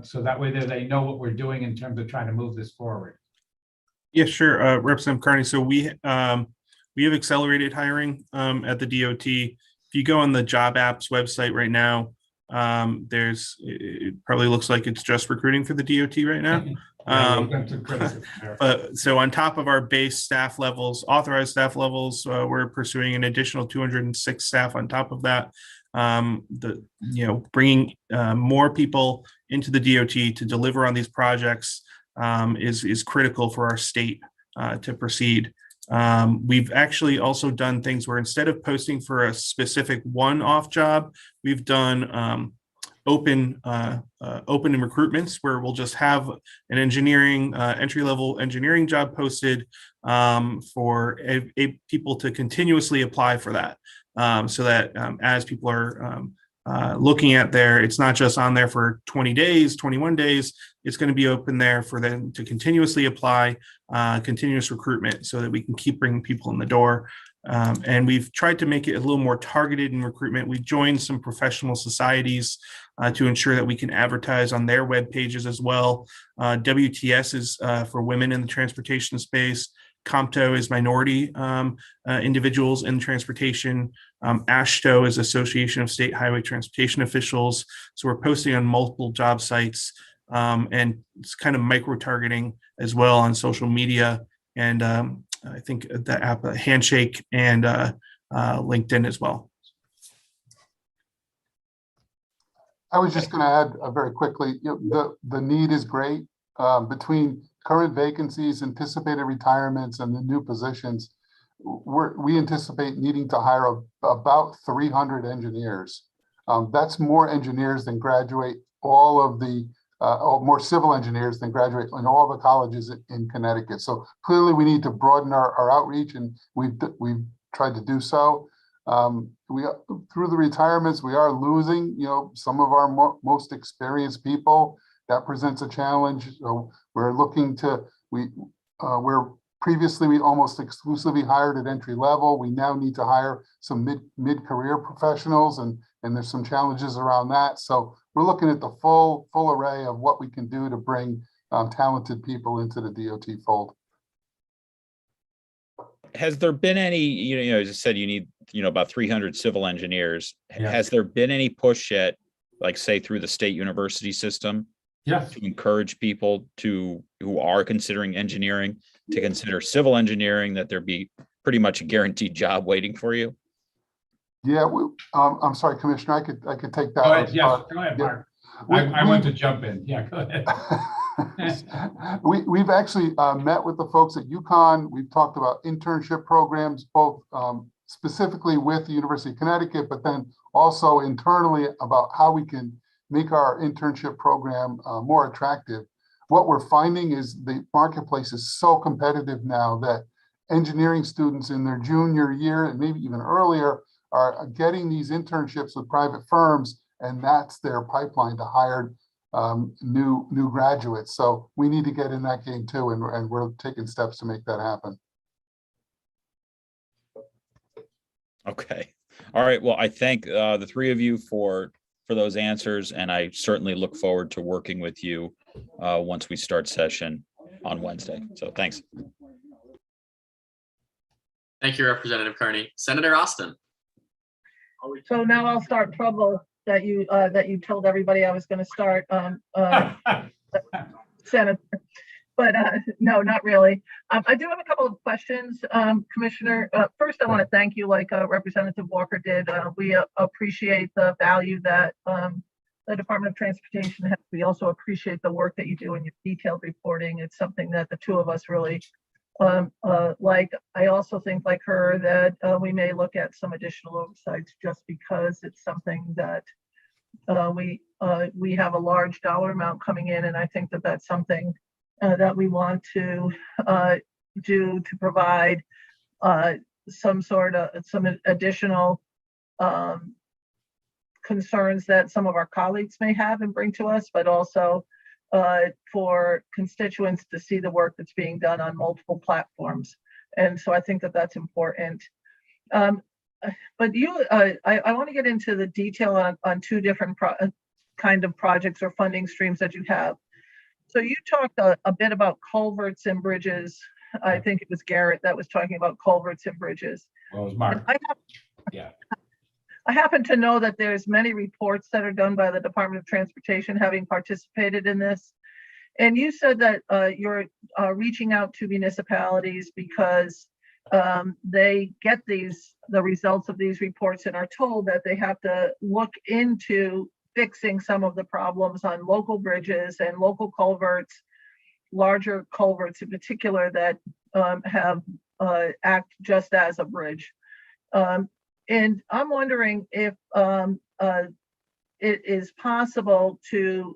so that way they know what we're doing in terms of trying to move this forward. Yeah, sure. Representative Carney. So we have accelerated hiring at the DOT. If you go on the job apps website right now, it probably looks like it's just recruiting for the DOT right now. But so on top of our base staff levels, authorized staff levels, we're pursuing an additional 206 staff on top of that. Bringing more people into the DOT to deliver on these projects is critical for our state to proceed. We've actually also done things where instead of posting for a specific one-off job, we've done open recruitments where we'll just have an engineering entry-level engineering job posted for people to continuously apply for that, so that as people are looking at there, it's not just on there for 20 days, 21 days. It's going to be open there for them to continuously apply, continuous recruitment, so that we can keep bringing people in the door. And we've tried to make it a little more targeted in recruitment. We joined some professional societies to ensure that we can advertise on their web pages as well. WTS is for women in the transportation space. COMTO is minority individuals in transportation. AASHTO is Association of State Highway Transportation Officials. So we're posting on multiple job sites, and it's kind of micro-targeting as well on social media. And I think the app Handshake and LinkedIn as well. I was just going to add very quickly, the need is great between current vacancies, anticipated retirements, and the new positions. We anticipate needing to hire about 300 engineers. That's more engineers than graduate all of the, more civil engineers than graduate in all the colleges in Connecticut. So clearly we need to broaden our outreach, and we've tried to do so. Through the retirements, we are losing, some of our most experienced people. That presents a challenge. So we're looking to, previously we almost exclusively hired at entry level. We now need to hire some mid-career professionals, and there's some challenges around that. So we're looking at the full array of what we can do to bring talented people into the DOT fold. Has there been any, as I said, you need, about 300 civil engineers. Yeah. Has there been any push yet, like say through the state university system? Yes. To encourage people who are considering engineering to consider civil engineering, that there be pretty much a guaranteed job waiting for you? Yeah, I'm sorry, Commissioner, I could take that. Go ahead, yes, go ahead, Mark. I want to jump in. Yeah, go ahead. We've actually met with the folks at UConn. We've talked about internship programs, both specifically with the University of Connecticut, but then also internally about how we can make our internship program more attractive. What we're finding is the marketplace is so competitive now that engineering students in their junior year and maybe even earlier are getting these internships with private firms, and that's their pipeline to hire new graduates. So we need to get in that game too, and we're taking steps to make that happen. Okay. All right. Well, I thank the three of you for those answers, and I certainly look forward to working with you once we start session on Wednesday. So thanks. Thank you, Representative Carney. Senator Austin. So now I'll start trouble. that you told everybody I was going to start, Senator. But no, not really. I do have a couple of questions, Commissioner. First, I want to thank you, like Representative Walker did. We appreciate the value that the Department of Transportation has. We also appreciate the work that you do in your detailed reporting. It's something that the two of us really like. I also think, like her, that we may look at some additional oversights just because it's something that we have a large dollar amount coming in, and I think that that's something that we want to do to provide some additional concerns that some of our colleagues may have and bring to us, but also for constituents to see the work that's being done on multiple platforms. And so I think that that's important. But I want to get into the detail on two different kind of projects or funding streams that you have. So you talked a bit about culverts and bridges. I think it was Garrett that was talking about culverts and bridges. Well, it was Mark. I happen to know that there's many reports that are done by the Department of Transportation having participated in this. And you said that you're reaching out to municipalities because they get the results of these reports and are told that they have to look into fixing some of the problems on local bridges and local culverts, larger culverts in particular that have act just as a bridge. And I'm wondering if it is possible to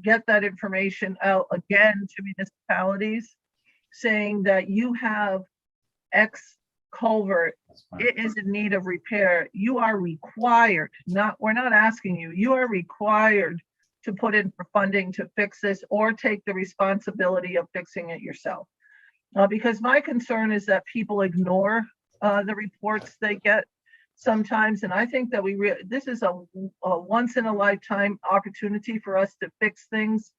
get that information out again to municipalities, saying that you have X culvert, it is in need of repair. You are required, we're not asking you, you are required to put in for funding to fix this or take the responsibility of fixing it yourself. Because my concern is that people ignore the reports they get sometimes. And I think that this is a once in a lifetime opportunity for us to fix things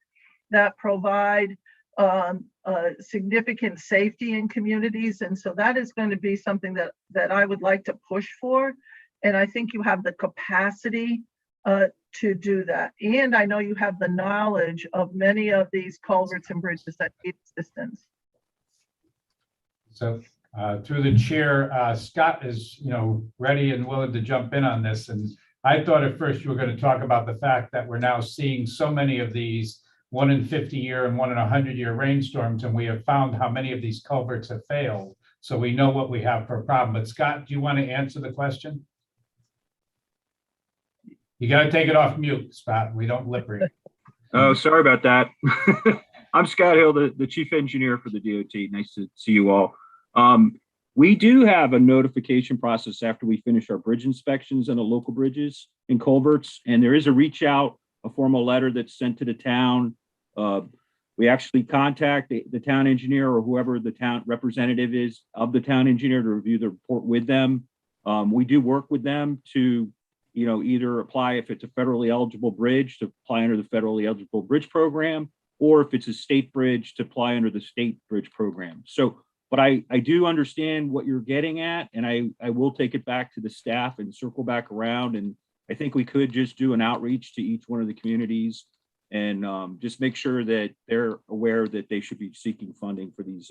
that provide significant safety in communities. And so that is going to be something that I would like to push for. And I think you have the capacity to do that. And I know you have the knowledge of many of these culverts and bridges that need assistance. So through the chair, Scott is, ready and willing to jump in on this. And I thought at first you were going to talk about the fact that we're now seeing so many of these 1 in 50 year and 1 in 100 year rainstorms, and we have found how many of these culverts have failed. So we know what we have for a problem. But Scott, do you want to answer the question? You got to take it off mute, Scott. We don't lip read. Oh, sorry about that. I'm Scott Hill, the chief engineer for the DOT. Nice to see you all. We do have a notification process after we finish our bridge inspections on the local bridges and culverts, and there is a reach out, a formal letter that's sent to the town. We actually contact the town engineer or whoever the town representative is of the town engineer to review the report with them. We do work with them to, either apply if it's a federally eligible bridge to apply under the federally eligible bridge program, or if it's a state bridge to apply under the state bridge program. So, but I do understand what you're getting at, and I will take it back to the staff and circle back around. And I think we could just do an outreach to each one of the communities and just make sure that they're aware that they should be seeking funding for these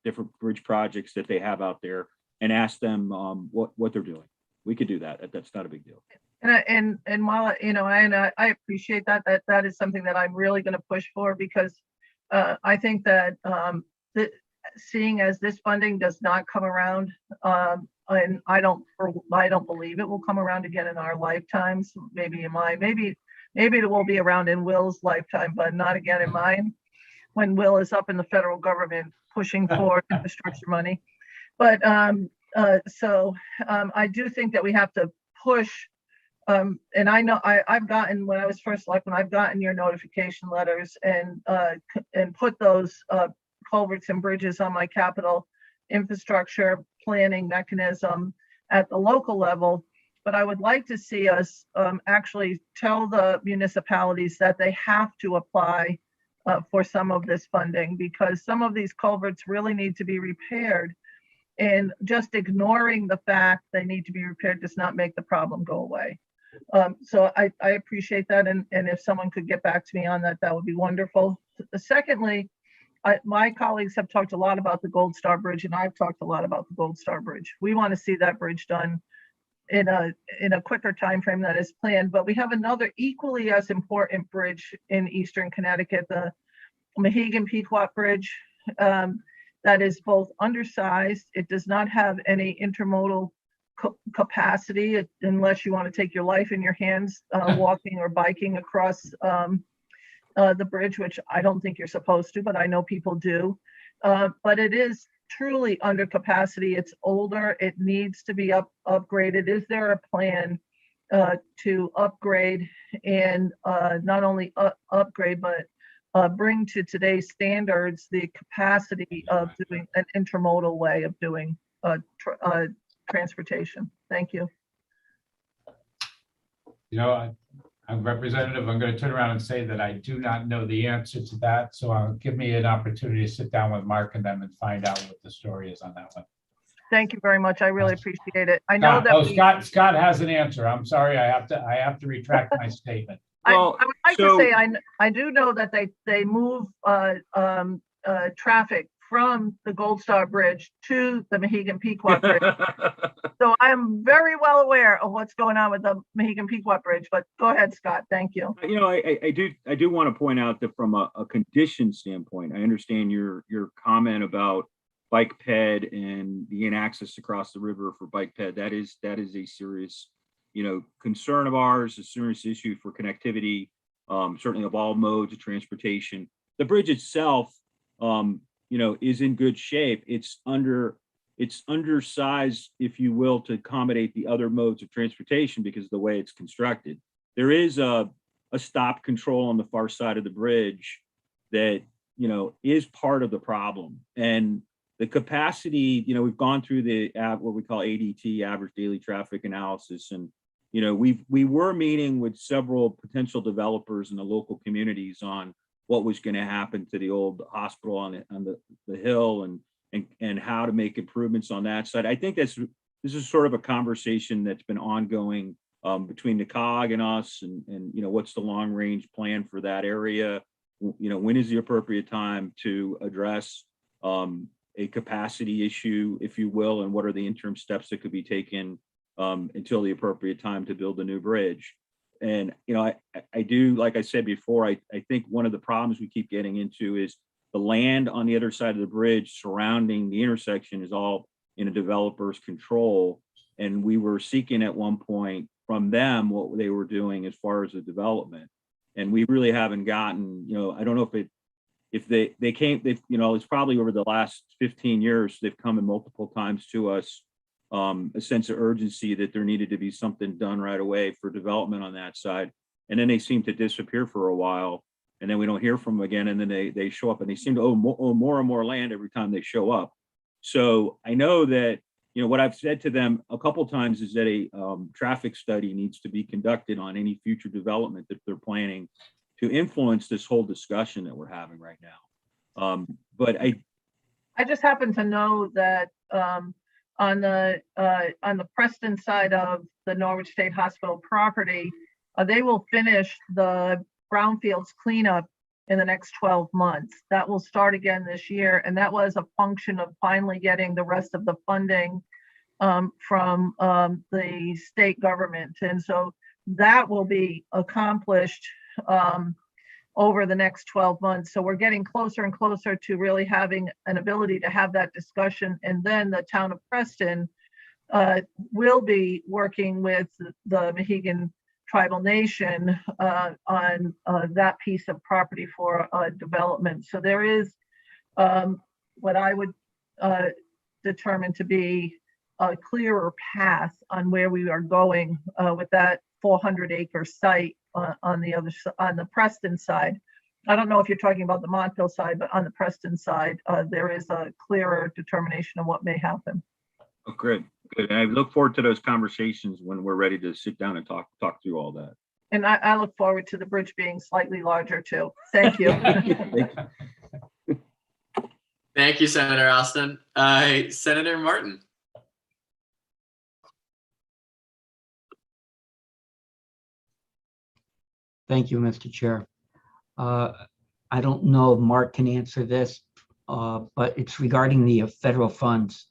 different bridge projects that they have out there, and ask them what they're doing. We could do that. That's not a big deal. And while I appreciate that is something that I'm really going to push for, because I think that seeing as this funding does not come around, and I don't believe it will come around again in our lifetimes. Maybe it will be around in Will's lifetime, but not again in mine, when Will is up in the federal government pushing for infrastructure money. But so I do think that we have to push. And I know I've gotten, when I was first elected, I've gotten your notification letters and put those culverts and bridges on my capital infrastructure planning mechanism at the local level. But I would like to see us actually tell the municipalities that they have to apply for some of this funding, because some of these culverts really need to be repaired. And just ignoring the fact they need to be repaired does not make the problem go away. So I appreciate that. And if someone could get back to me on that, that would be wonderful. Secondly, my colleagues have talked a lot about the Gold Star Bridge, and I've talked a lot about the Gold Star Bridge. We want to see that bridge done in a quicker time frame that is planned. But we have another equally as important bridge in Eastern Connecticut, the Mahigan Pequot Bridge, that is both undersized. It does not have any intermodal capacity unless you want to take your life in your hands walking or biking across the bridge, which I don't think you're supposed to, but I know people do. But it is truly under capacity. It's older. It needs to be upgraded. Is there a plan to upgrade and not only upgrade, but bring to today's standards the capacity of doing an intermodal way of doing transportation? Thank you. You know, I'm representative. I'm going to turn around and say that I do not know the answer to that. So give me an opportunity to sit down with Mark and them and find out what the story is on that one. Thank you very much. I really appreciate it. I know that Scott has an answer. I'm sorry. I have to retract my statement. Well, I would like to say I do know that they move traffic from the Gold Star Bridge to the Mahigan Pequot Bridge. So I'm very well aware of what's going on with the Mahigan Pequot Bridge, but go ahead, Scott. Thank you. You know, I do want to point out that from a condition standpoint, I understand your comment about bike ped and the inaccess across the river for bike ped. That is a serious, concern of ours, a serious issue for connectivity, certainly of all modes of transportation. The bridge itself, is in good shape. It's undersized, if you will, to accommodate the other modes of transportation because of the way it's constructed. There is a stop control on the far side of the bridge that, is part of the problem. And the capacity, we've gone through the what we call ADT, average daily traffic analysis. And, we were meeting with several potential developers in the local communities on what was going to happen to the old hospital on the hill and how to make improvements on that side. I think this is sort of a conversation that's been ongoing between the COG and us and what's the long range plan for that area? When is the appropriate time to address a capacity issue, if you will, and what are the interim steps that could be taken until the appropriate time to build a new bridge? And, I do, like I said before, I think one of the problems we keep getting into is the land on the other side of the bridge surrounding the intersection is all in a developer's control. And we were seeking at one point from them what they were doing as far as the development. And we really haven't gotten, I don't know if they came, it's probably over the last 15 years, they've come in multiple times to us, a sense of urgency that there needed to be something done right away for development on that side. And then they seem to disappear for a while, and then we don't hear from them again. And then they show up and they seem to owe more and more land every time they show up. So I know that, what I've said to them a couple of times is that a traffic study needs to be conducted on any future development that they're planning to influence this whole discussion that we're having right now. But I just happen to know that on the Preston side of the Norwich State Hospital property, they will finish the brownfields cleanup in the next 12 months. That will start again this year. And that was a function of finally getting the rest of the funding from the state government. And so that will be accomplished over the next 12 months. So we're getting closer and closer to really having an ability to have that discussion. And then the town of Preston will be working with the Mahigan Tribal Nation on that piece of property for development. So there is what I would determine to be a clearer path on where we are going with that 400-acre site on the Preston side. I don't know if you're talking about the Montville side, but on the Preston side, there is a clearer determination of what may happen. Oh, good. And I look forward to those conversations when we're ready to sit down and talk through all that. And I look forward to the bridge being slightly larger too. Thank you. Thank you, Senator Alston. Senator Martin. Thank you, Mr. Chair. I don't know if Mark can answer this, but it's regarding the federal funds.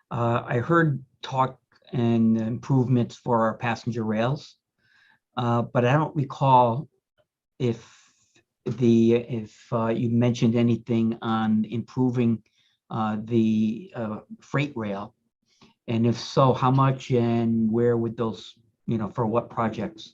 I heard talk and improvements for our passenger rails, but I don't recall if you mentioned anything on improving the freight rail, and if so, how much and where would those, for what projects?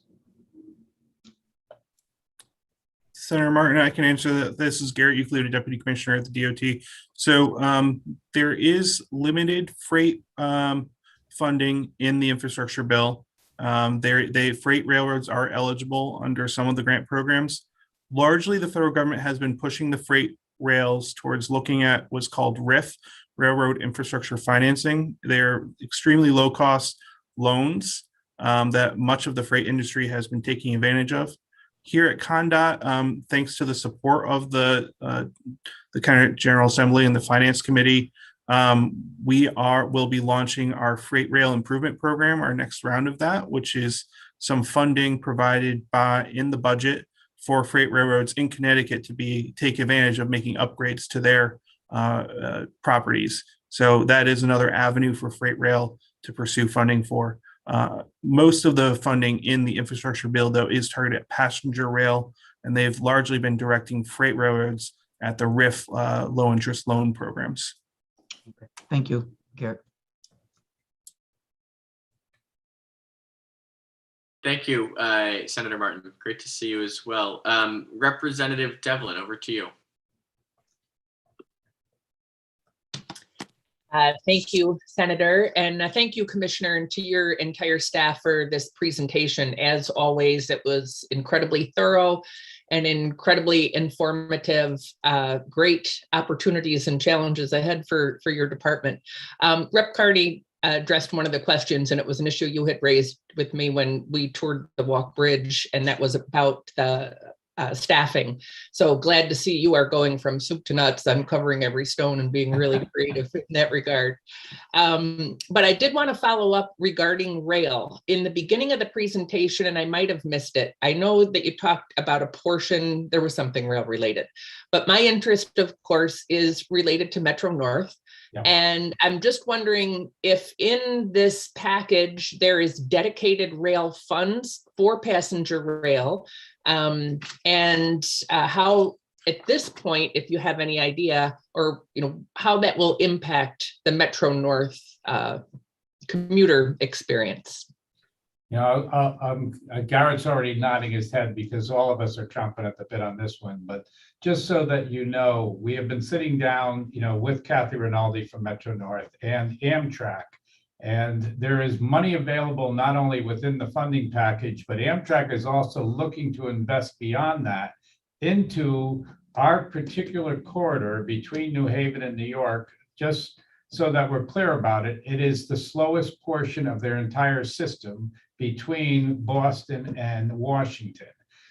Senator Martin, I can answer that. This is Garrett Euclid, Deputy Commissioner at the DOT. So there is limited freight funding in the infrastructure bill. Freight railroads are eligible under some of the grant programs. Largely, the federal government has been pushing the freight rails towards looking at what's called RIF, Railroad Infrastructure Financing. They're extremely low-cost loans that much of the freight industry has been taking advantage of. Here at Condot, thanks to the support of the Connecticut General Assembly and the Finance Committee, we'll be launching our Freight Rail Improvement Program, our next round of that, which is some funding provided in the budget for freight railroads in Connecticut to take advantage of making upgrades to their properties. So that is another avenue for freight rail to pursue funding for. Most of the funding in the infrastructure bill, though, is targeted at passenger rail, and they've largely been directing freight railroads at the RIF low interest loan programs. Okay. Thank you, Garrett. Thank you, Senator Martin. Great to see you as well. Representative Devlin, over to you. Thank you, Senator, and thank you, Commissioner, and to your entire staff for this presentation. As always, it was incredibly thorough and incredibly informative. Great opportunities and challenges ahead for your department. Rep. Carney addressed one of the questions, and it was an issue you had raised with me when we toured the Walk Bridge, and that was about the staffing. So glad to see you are going from soup to nuts, uncovering every stone and being really creative in that regard. But I did want to follow up regarding rail. In the beginning of the presentation, and I might have missed it, I know that you talked about a portion, there was something rail related, but my interest, of course, is related to Metro North. Yeah. And I'm just wondering if in this package, there is dedicated rail funds for passenger rail, and how at this point, if you have any idea, or how that will impact the Metro North commuter experience. Garrett's already nodding his head because all of us are chomping at the bit on this one. But just so that you know, we have been sitting down, with Kathy Rinaldi from Metro North and Amtrak, and there is money available not only within the funding package, but Amtrak is also looking to invest beyond that into our particular corridor between New Haven and New York. Just so that we're clear about it, it is the slowest portion of their entire system between Boston and Washington.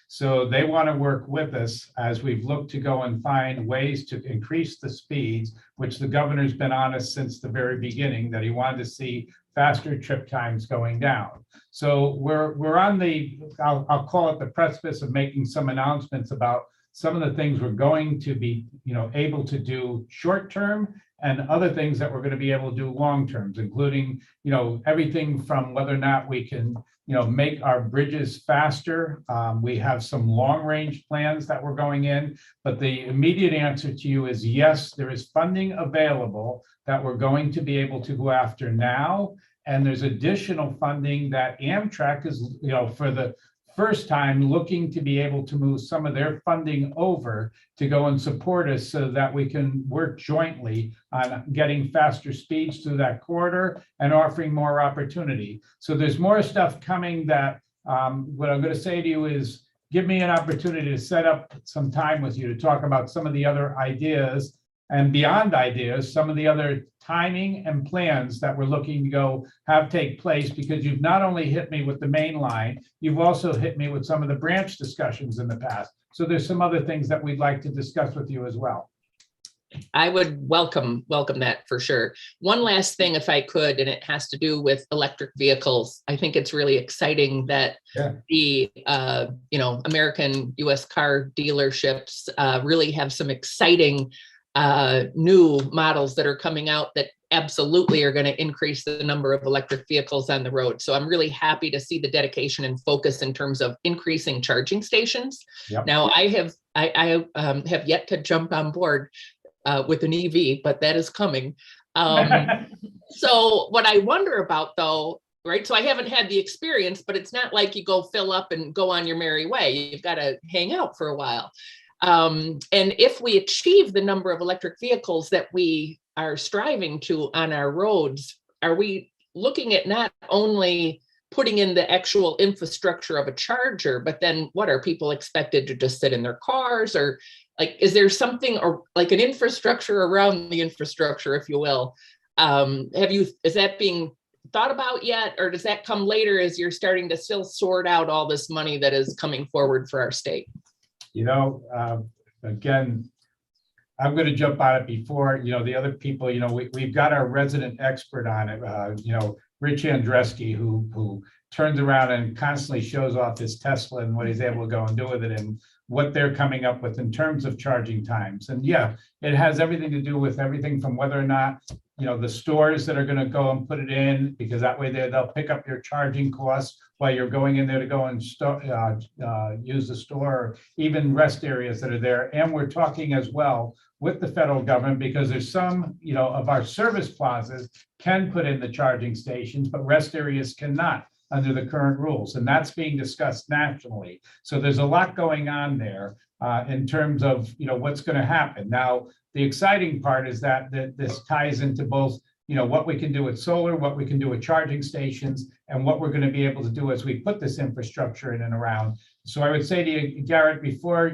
So they want to work with us as we've looked to go and find ways to increase the speeds, which the governor's been honest since the very beginning that he wanted to see faster trip times going down. So we're on the, I'll call it the precipice of making some announcements about some of the things we're going to be, able to do short term, and other things that we're going to be able to do long terms, including, everything from whether or not we can, make our bridges faster. We have some long range plans that we're going in, but the immediate answer to you is yes, there is funding available that we're going to be able to go after now. And there's additional funding that Amtrak is, for the first time looking to be able to move some of their funding over to go and support us so that we can work jointly on getting faster speeds through that corridor and offering more opportunity. So there's more stuff coming that what I'm going to say to you is give me an opportunity to set up some time with you to talk about some of the other ideas, and beyond ideas, some of the other timing and plans that we're looking to go have take place, because you've not only hit me with the main line, you've also hit me with some of the branch discussions in the past. So there's some other things that we'd like to discuss with you as well. I would welcome that for sure. One last thing, if I could, and it has to do with electric vehicles. I think it's really exciting that the American U.S. car dealerships really have some exciting new models that are coming out that absolutely are going to increase the number of electric vehicles on the road. So I'm really happy to see the dedication and focus in terms of increasing charging stations. Yep. Now I have yet to jump on board with an EV, but that is coming. So what I wonder about though, right? So I haven't had the experience, but it's not like you go fill up and go on your merry way. You've got to hang out for a while. And if we achieve the number of electric vehicles that we are striving to on our roads, are we looking at not only putting in the actual infrastructure of a charger, but then what, are people expected to just sit in their cars, or like, is there something, or like an infrastructure around the infrastructure, if you will? Is that being thought about yet, or does that come later as you're starting to still sort out all this money that is coming forward for our state? Again, I'm going to jump on it before, the other people, we've got our resident expert on it, Rich Andreski, who turns around and constantly shows off his Tesla and what he's able to go and do with it and what they're coming up with in terms of charging times. And yeah, it has everything to do with everything from whether or not, the stores that are going to go and put it in, because that way they'll pick up your charging costs while you're going in there to go and use the store, or even rest areas that are there. And we're talking as well with the federal government, because there's some, of our service plazas can put in the charging stations, but rest areas cannot under the current rules. And that's being discussed nationally. So there's a lot going on there in terms of, what's going to happen. Now, the exciting part is that this ties into both, what we can do with solar, what we can do with charging stations, and what we're going to be able to do as we put this infrastructure in and around. So I would say to you, Garrett, before,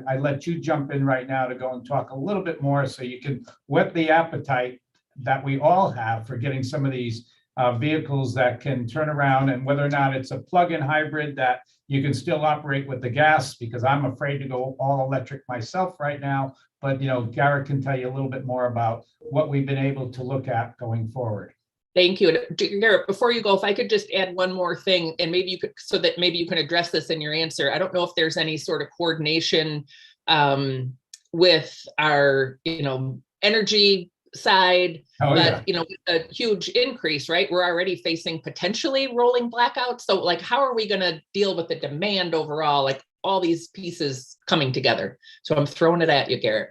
I let you jump in right now to go and talk a little bit more so you can whet the appetite that we all have for getting some of these vehicles that can turn around, and whether or not it's a plug-in hybrid that you can still operate with the gas, because I'm afraid to go all electric myself right now. But, Garrett can tell you a little bit more about what we've been able to look at going forward. Thank you. Garrett, before you go, if I could just add one more thing, and maybe you could, so that maybe you can address this in your answer. I don't know if there's any sort of coordination with our, energy side, but with a huge increase, right? We're already facing potentially rolling blackouts. So like, how are we going to deal with the demand overall? Like all these pieces coming together. So I'm throwing it at you, Garrett.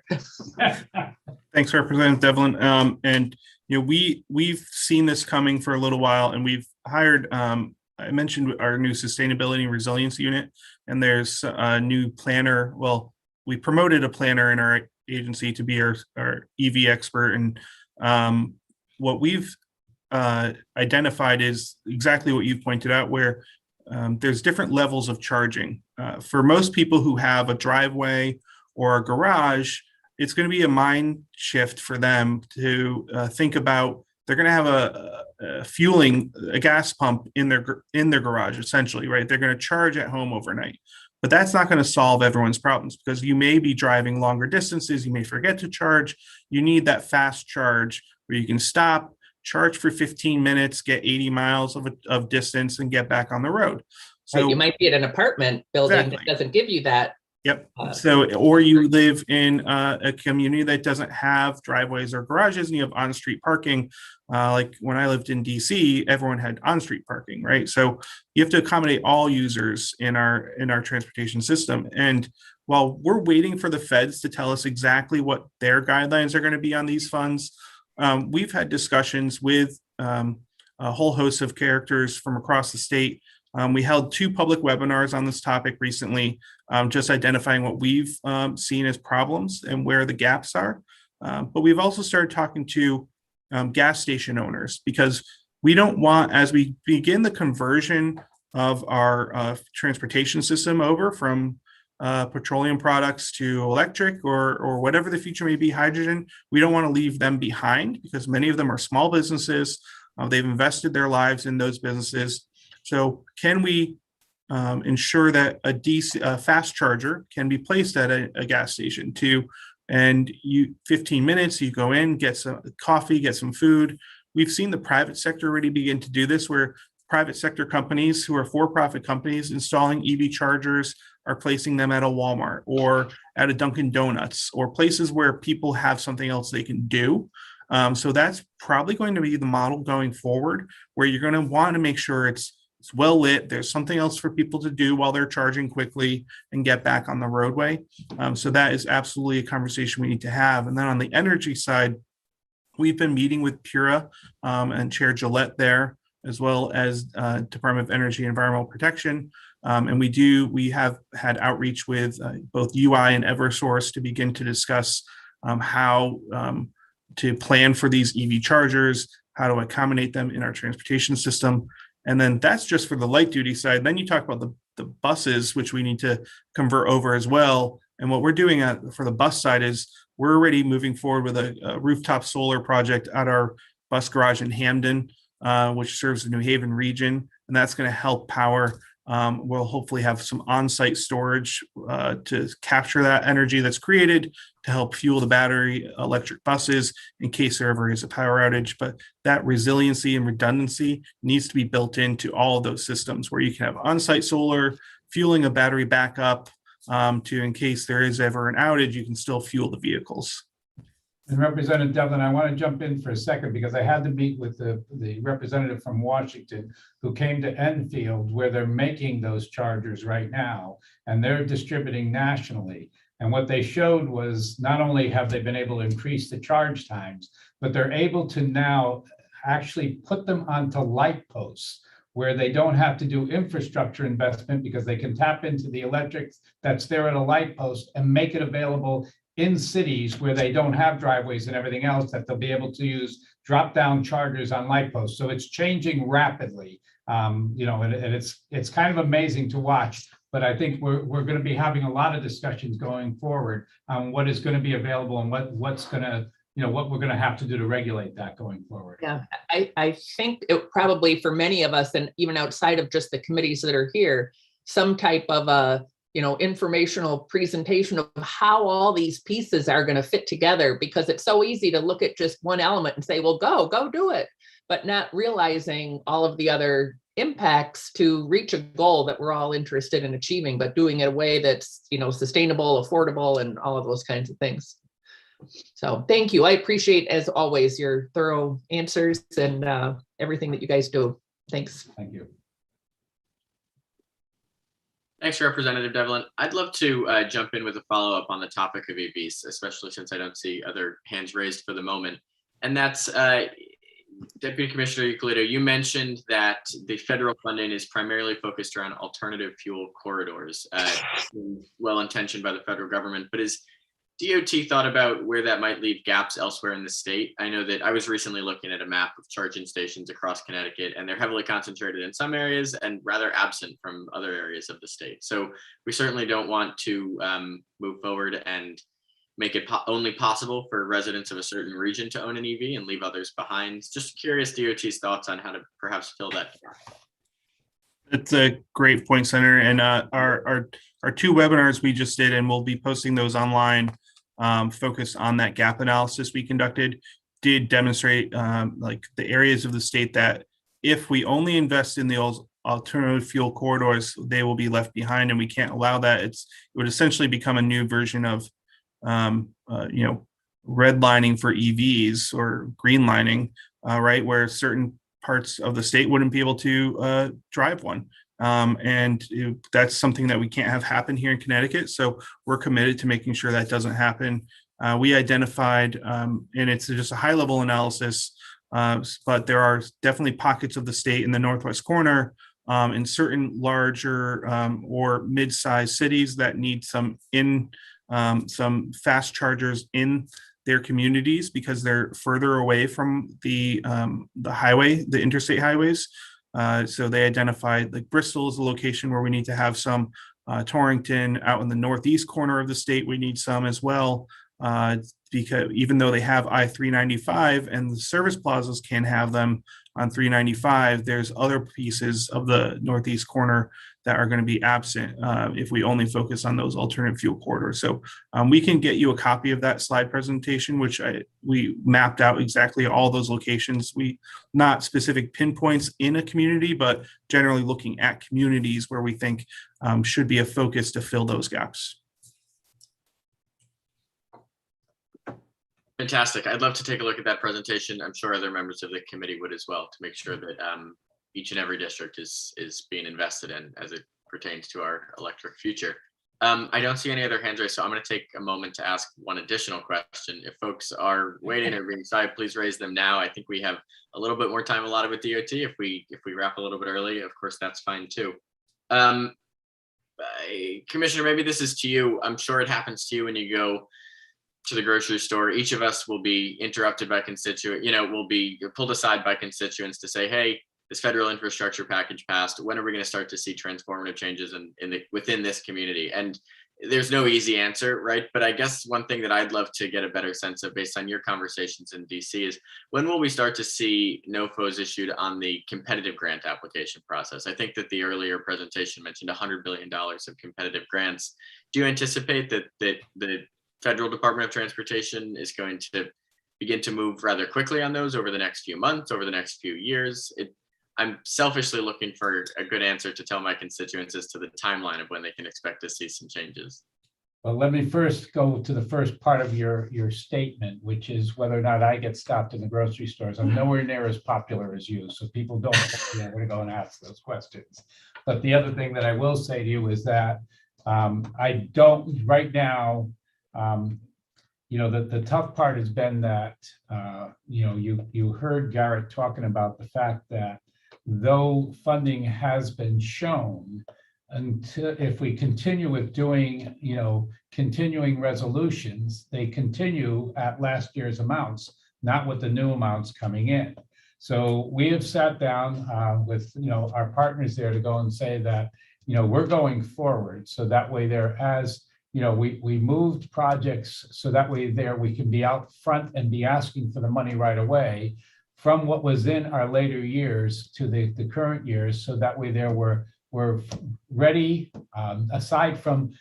Thanks, Representative Devlin. And we've seen this coming for a little while, and we've hired. I mentioned our new Sustainability and Resilience Unit, and there's a new planner. Well, we promoted a planner in our agency to be our EV expert, and what we've identified is exactly what you've pointed out, where there's different levels of charging. For most people who have a driveway or a garage, it's going to be a mind shift for them to think about, they're going to have a gas pump in their garage, essentially, right? They're going to charge at home overnight. But that's not going to solve everyone's problems, because you may be driving longer distances. You may forget to charge. You need that fast charge where you can stop, charge for 15 minutes, get 80 miles of distance, and get back on the road. So you might be at an apartment building that doesn't give you that. Yep. Or you live in a community that doesn't have driveways or garages, and you have on-street parking. Like when I lived in DC, everyone had on-street parking, right? So you have to accommodate all users in our transportation system. And while we're waiting for the feds to tell us exactly what their guidelines are going to be on these funds, we've had discussions with a whole host of characters from across the state. We held 2 public webinars on this topic recently, just identifying what we've seen as problems and where the gaps are. But we've also started talking to gas station owners, because we don't want, as we begin the conversion of our transportation system over from petroleum products to electric or whatever the future may be, hydrogen, we don't want to leave them behind, because many of them are small businesses. They've invested their lives in those businesses. So can we ensure that a fast charger can be placed at a gas station to and 15 minutes, you go in, get some coffee, get some food. We've seen the private sector already begin to do this, where private sector companies who are for-profit companies installing EV chargers are placing them at a Walmart or at a Dunkin' Donuts or places where people have something else they can do. So that's probably going to be the model going forward, where you're going to want to make sure it's well lit. There's something else for people to do while they're charging quickly and get back on the roadway. So that is absolutely a conversation we need to have. And then on the energy side, we've been meeting with Pura and Chair Gillette there, as well as Department of Energy and Environmental Protection. And we have had outreach with both UI and Eversource to begin to discuss how to plan for these EV chargers, how to accommodate them in our transportation system. And then that's just for the light duty side. Then you talk about the buses, which we need to convert over as well. And what we're doing for the bus side is we're already moving forward with a rooftop solar project at our bus garage in Hamden, which serves the New Haven region. And that's going to help power. We'll hopefully have some on-site storage to capture that energy that's created to help fuel the battery electric buses in case there ever is a power outage. But that resiliency and redundancy needs to be built into all of those systems, where you can have on-site solar, fueling a battery backup to, in case there is ever an outage, you can still fuel the vehicles. And Representative Devlin, I want to jump in for a second because I had to meet with the representative from Washington who came to Enfield, where they're making those chargers right now, and they're distributing nationally. And what they showed was not only have they been able to increase the charge times, but they're able to now actually put them onto light posts where they don't have to do infrastructure investment because they can tap into the electric that's there at a light post and make it available in cities where they don't have driveways and everything else, that they'll be able to use drop-down chargers on light posts. So it's changing rapidly, and it's kind of amazing to watch. But I think we're going to be having a lot of discussions going forward on what is going to be available and what's going to, what we're going to have to do to regulate that going forward. Yeah, I think it probably for many of us, and even outside of just the committees that are here, some type of a informational presentation of how all these pieces are going to fit together, because it's so easy to look at just one element and say, well, go do it, but not realizing all of the other impacts to reach a goal that we're all interested in achieving, but doing it in a way that's, sustainable, affordable, and all of those kinds of things. So thank you. I appreciate, as always, your thorough answers and everything that you guys do. Thanks. Thank you. Thanks, Representative Devlin. I'd love to jump in with a follow-up on the topic of EVs, especially since I don't see other hands raised for the moment. And that's Deputy Commissioner Euclid, you mentioned that the federal funding is primarily focused around alternative fuel corridors, well-intentioned by the federal government, but is DOT thought about where that might leave gaps elsewhere in the state? I know that I was recently looking at a map of charging stations across Connecticut, and they're heavily concentrated in some areas and rather absent from other areas of the state. So we certainly don't want to move forward and make it only possible for residents of a certain region to own an EV and leave others behind. Just curious DOT's thoughts on how to perhaps fill that gap. That's a great point, Senator. And our two webinars we just did, and we'll be posting those online, focused on that gap analysis we conducted, did demonstrate like the areas of the state that if we only invest in the alternative fuel corridors, they will be left behind, and we can't allow that. It would essentially become a new version of redlining for EVs or greenlining, right, where certain parts of the state wouldn't be able to drive one. That's something that we can't have happen here in Connecticut. So we're committed to making sure that doesn't happen. We identified, and it's just a high level analysis, but there are definitely pockets of the state in the northwest corner, in certain larger or mid-sized cities that need some fast chargers in their communities because they're further away from the highway, the interstate highways. So they identified like Bristol is a location where we need to have some. Torrington out in the northeast corner of the state, we need some as well, because even though they have I-395 and the service plazas can have them on 395, there's other pieces of the northeast corner that are going to be absent if we only focus on those alternate fuel corridors. So we can get you a copy of that slide presentation, which we mapped out exactly all those locations. Not specific pinpoints in a community, but generally looking at communities where we think should be a focus to fill those gaps. Fantastic. I'd love to take a look at that presentation. I'm sure other members of the committee would as well, to make sure that each and every district is being invested in as it pertains to our electric future. I don't see any other hands raised, so I'm going to take a moment to ask one additional question. If folks are waiting or being shy, please raise them now. I think we have a little bit more time allotted with DOT. If we wrap a little bit early, of course, that's fine too. Commissioner, maybe this is to you. I'm sure it happens to you when you go to the grocery store. Each of us will be interrupted by will be pulled aside by constituents to say, hey, this federal infrastructure package passed. When are we going to start to see transformative changes within this community? And there's no easy answer, right? But I guess one thing that I'd love to get a better sense of based on your conversations in DC is, when will we start to see NOFOs issued on the competitive grant application process? I think that the earlier presentation mentioned $100 billion of competitive grants. Do you anticipate that the Federal Department of Transportation is going to begin to move rather quickly on those over the next few months, over the next few years? I'm selfishly looking for a good answer to tell my constituents as to the timeline of when they can expect to see some changes. Well, let me first go to the first part of your statement, which is whether or not I get stopped in the grocery stores. I'm nowhere near as popular as you, so people don't want to go and ask those questions. But the other thing that I will say to you is that I don't right now. The tough part has been that you heard Garrett talking about the fact that though funding has been shown, until if we continue with doing continuing resolutions, they continue at last year's amounts, not with the new amounts coming in. So we have sat down with our partners there to go and say that we're going forward, so that way we moved projects so that way we can be out front and be asking for the money right away from what was in our later years to the current years, so that way we're ready, aside from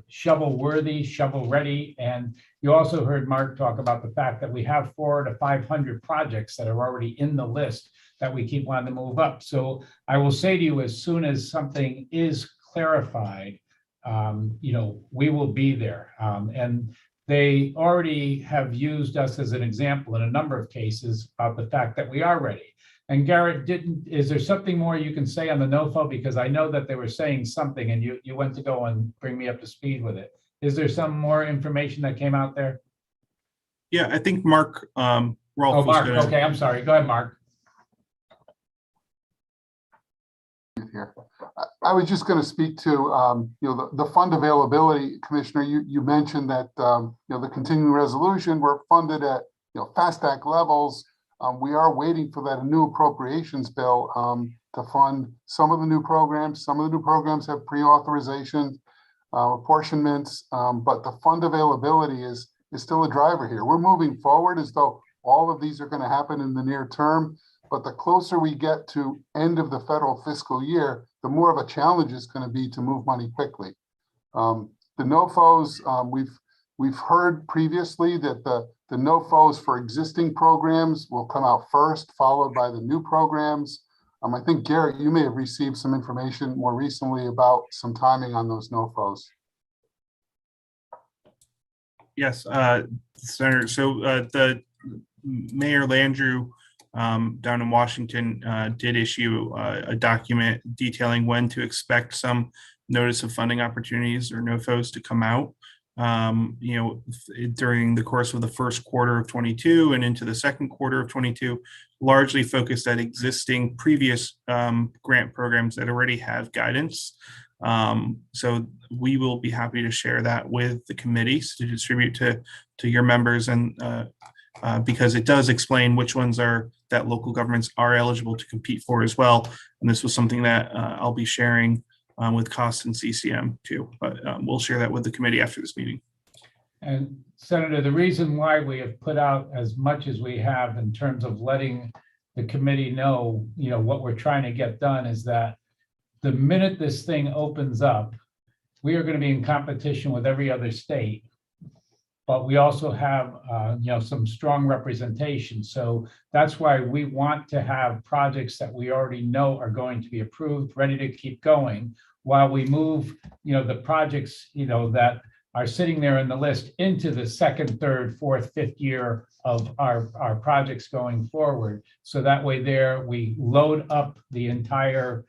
shovel worthy, shovel ready. And you also heard Mark talk about the fact that we have 400 to 500 projects that are already in the list that we keep wanting to move up. So I will say to you, as soon as something is clarified, we will be there. And they already have used us as an example in a number of cases about the fact that we are ready. And Garrett, is there something more you can say on the NOFO? Because I know that they were saying something and you went to go and bring me up to speed with it. Is there some more information that came out there? Yeah, I think Mark Rolfe. Oh, Mark, okay, I'm sorry. Go ahead, Mark. Here. I was just going to speak to the fund availability, Commissioner. You mentioned that the continuing resolution were funded at fast act levels. We are waiting for that new appropriations bill to fund some of the new programs. Some of the new programs have pre-authorization apportionments, but the fund availability is still a driver here. We're moving forward as though all of these are going to happen in the near term. But the closer we get to end of the federal fiscal year, the more of a challenge it's going to be to move money quickly. The NOFOs, we've heard previously that the NOFOs for existing programs will come out first, followed by the new programs. I think, Garrett, you may have received some information more recently about some timing on those NOFOs. Yes, Senator. So the Mayor Landrieu down in Washington did issue a document detailing when to expect some notice of funding opportunities or NOFOs to come out. During the course of the first quarter of 22 and into the second quarter of 22, largely focused at existing previous grant programs that already have guidance. So we will be happy to share that with the committees to distribute to your members, and because it does explain which ones that local governments are eligible to compete for as well. And this was something that I'll be sharing with COST and CCM too, but we'll share that with the committee after this meeting. And Senator, the reason why we have put out as much as we have in terms of letting the committee know, what we're trying to get done is that the minute this thing opens up, we are going to be in competition with every other state. But we also have, some strong representation. So that's why we want to have projects that we already know are going to be approved, ready to keep going, while we move, the projects, that are sitting there in the list into the second, third, fourth, fifth year of our projects going forward. So that way there, we load up the entire,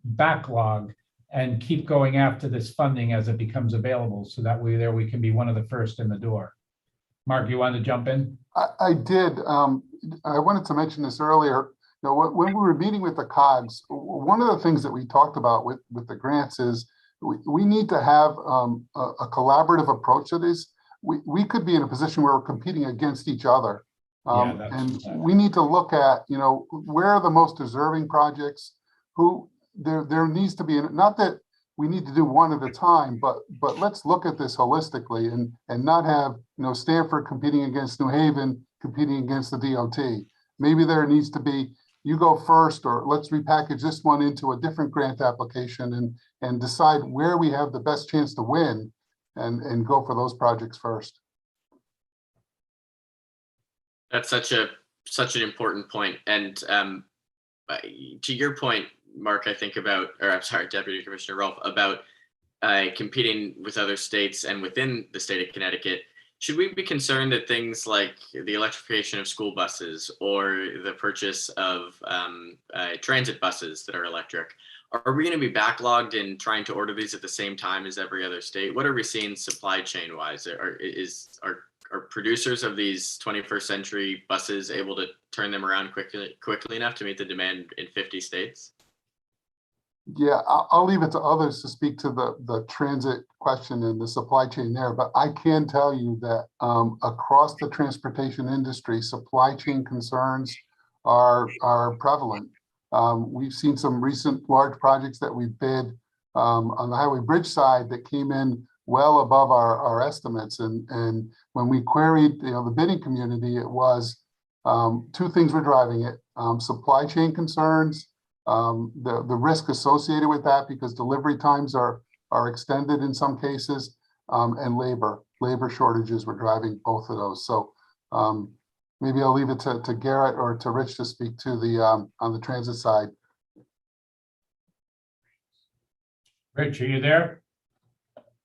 backlog and keep going after this funding as it becomes available. So that way there, we can be one of the first in the door. Mark, you want to jump in? I did. I wanted to mention this earlier. When we were meeting with the COGS, one of the things that we talked about with the grants is we need to have a collaborative approach to this. We could be in a position where we're competing against each other. And we need to look at, where are the most deserving projects, who there needs to be, not that we need to do one at a time, but let's look at this holistically and not have, Stanford competing against New Haven, competing against the DOT. Maybe there needs to be, you go first, or let's repackage this one into a different grant application and decide where we have the best chance to win and go for those projects first. That's such an important point. And to your point, Mark, I think Deputy Commissioner Rolfe, about competing with other states and within the state of Connecticut. Should we be concerned that things like the electrification of school buses or the purchase of transit buses that are electric, are we going to be backlogged in trying to order these at the same time as every other state? What are we seeing supply chain wise? Are producers of these 21st century buses able to turn them around quickly enough to meet the demand in 50 states? Yeah, I'll leave it to others to speak to the transit question and the supply chain there, but I can tell you that across the transportation industry, supply chain concerns are prevalent. We've seen some recent large projects that we bid on the highway bridge side that came in well above our estimates. And when we queried the bidding community, it was two things were driving it: supply chain concerns, the risk associated with that because delivery times are extended in some cases, and labor shortages were driving both of those. So maybe I'll leave it to Garrett or to Rich to speak to the on the transit side. Rich, are you there?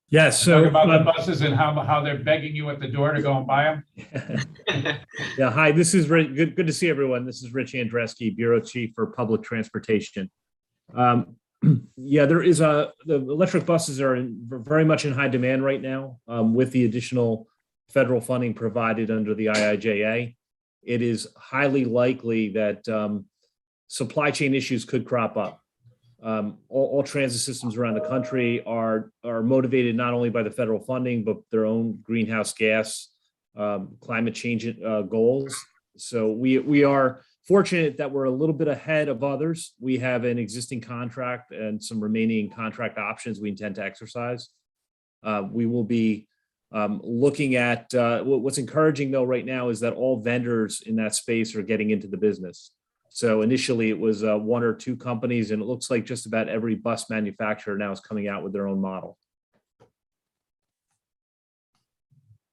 Yes. So talk about the buses and how they're begging you at the door to go and buy them. Yeah. Hi, this is good to see everyone. This is Rich Andreski, Bureau Chief for Public Transportation. Yeah, the electric buses are very much in high demand right now with the additional federal funding provided under the IIJA. It is highly likely that supply chain issues could crop up. All transit systems around the country are motivated not only by the federal funding, but their own greenhouse gas climate change goals. So we are fortunate that we're a little bit ahead of others. We have an existing contract and some remaining contract options we intend to exercise. We will be looking at what's encouraging though right now is that all vendors in that space are getting into the business. So initially it was one or two companies, and it looks like just about every bus manufacturer now is coming out with their own model.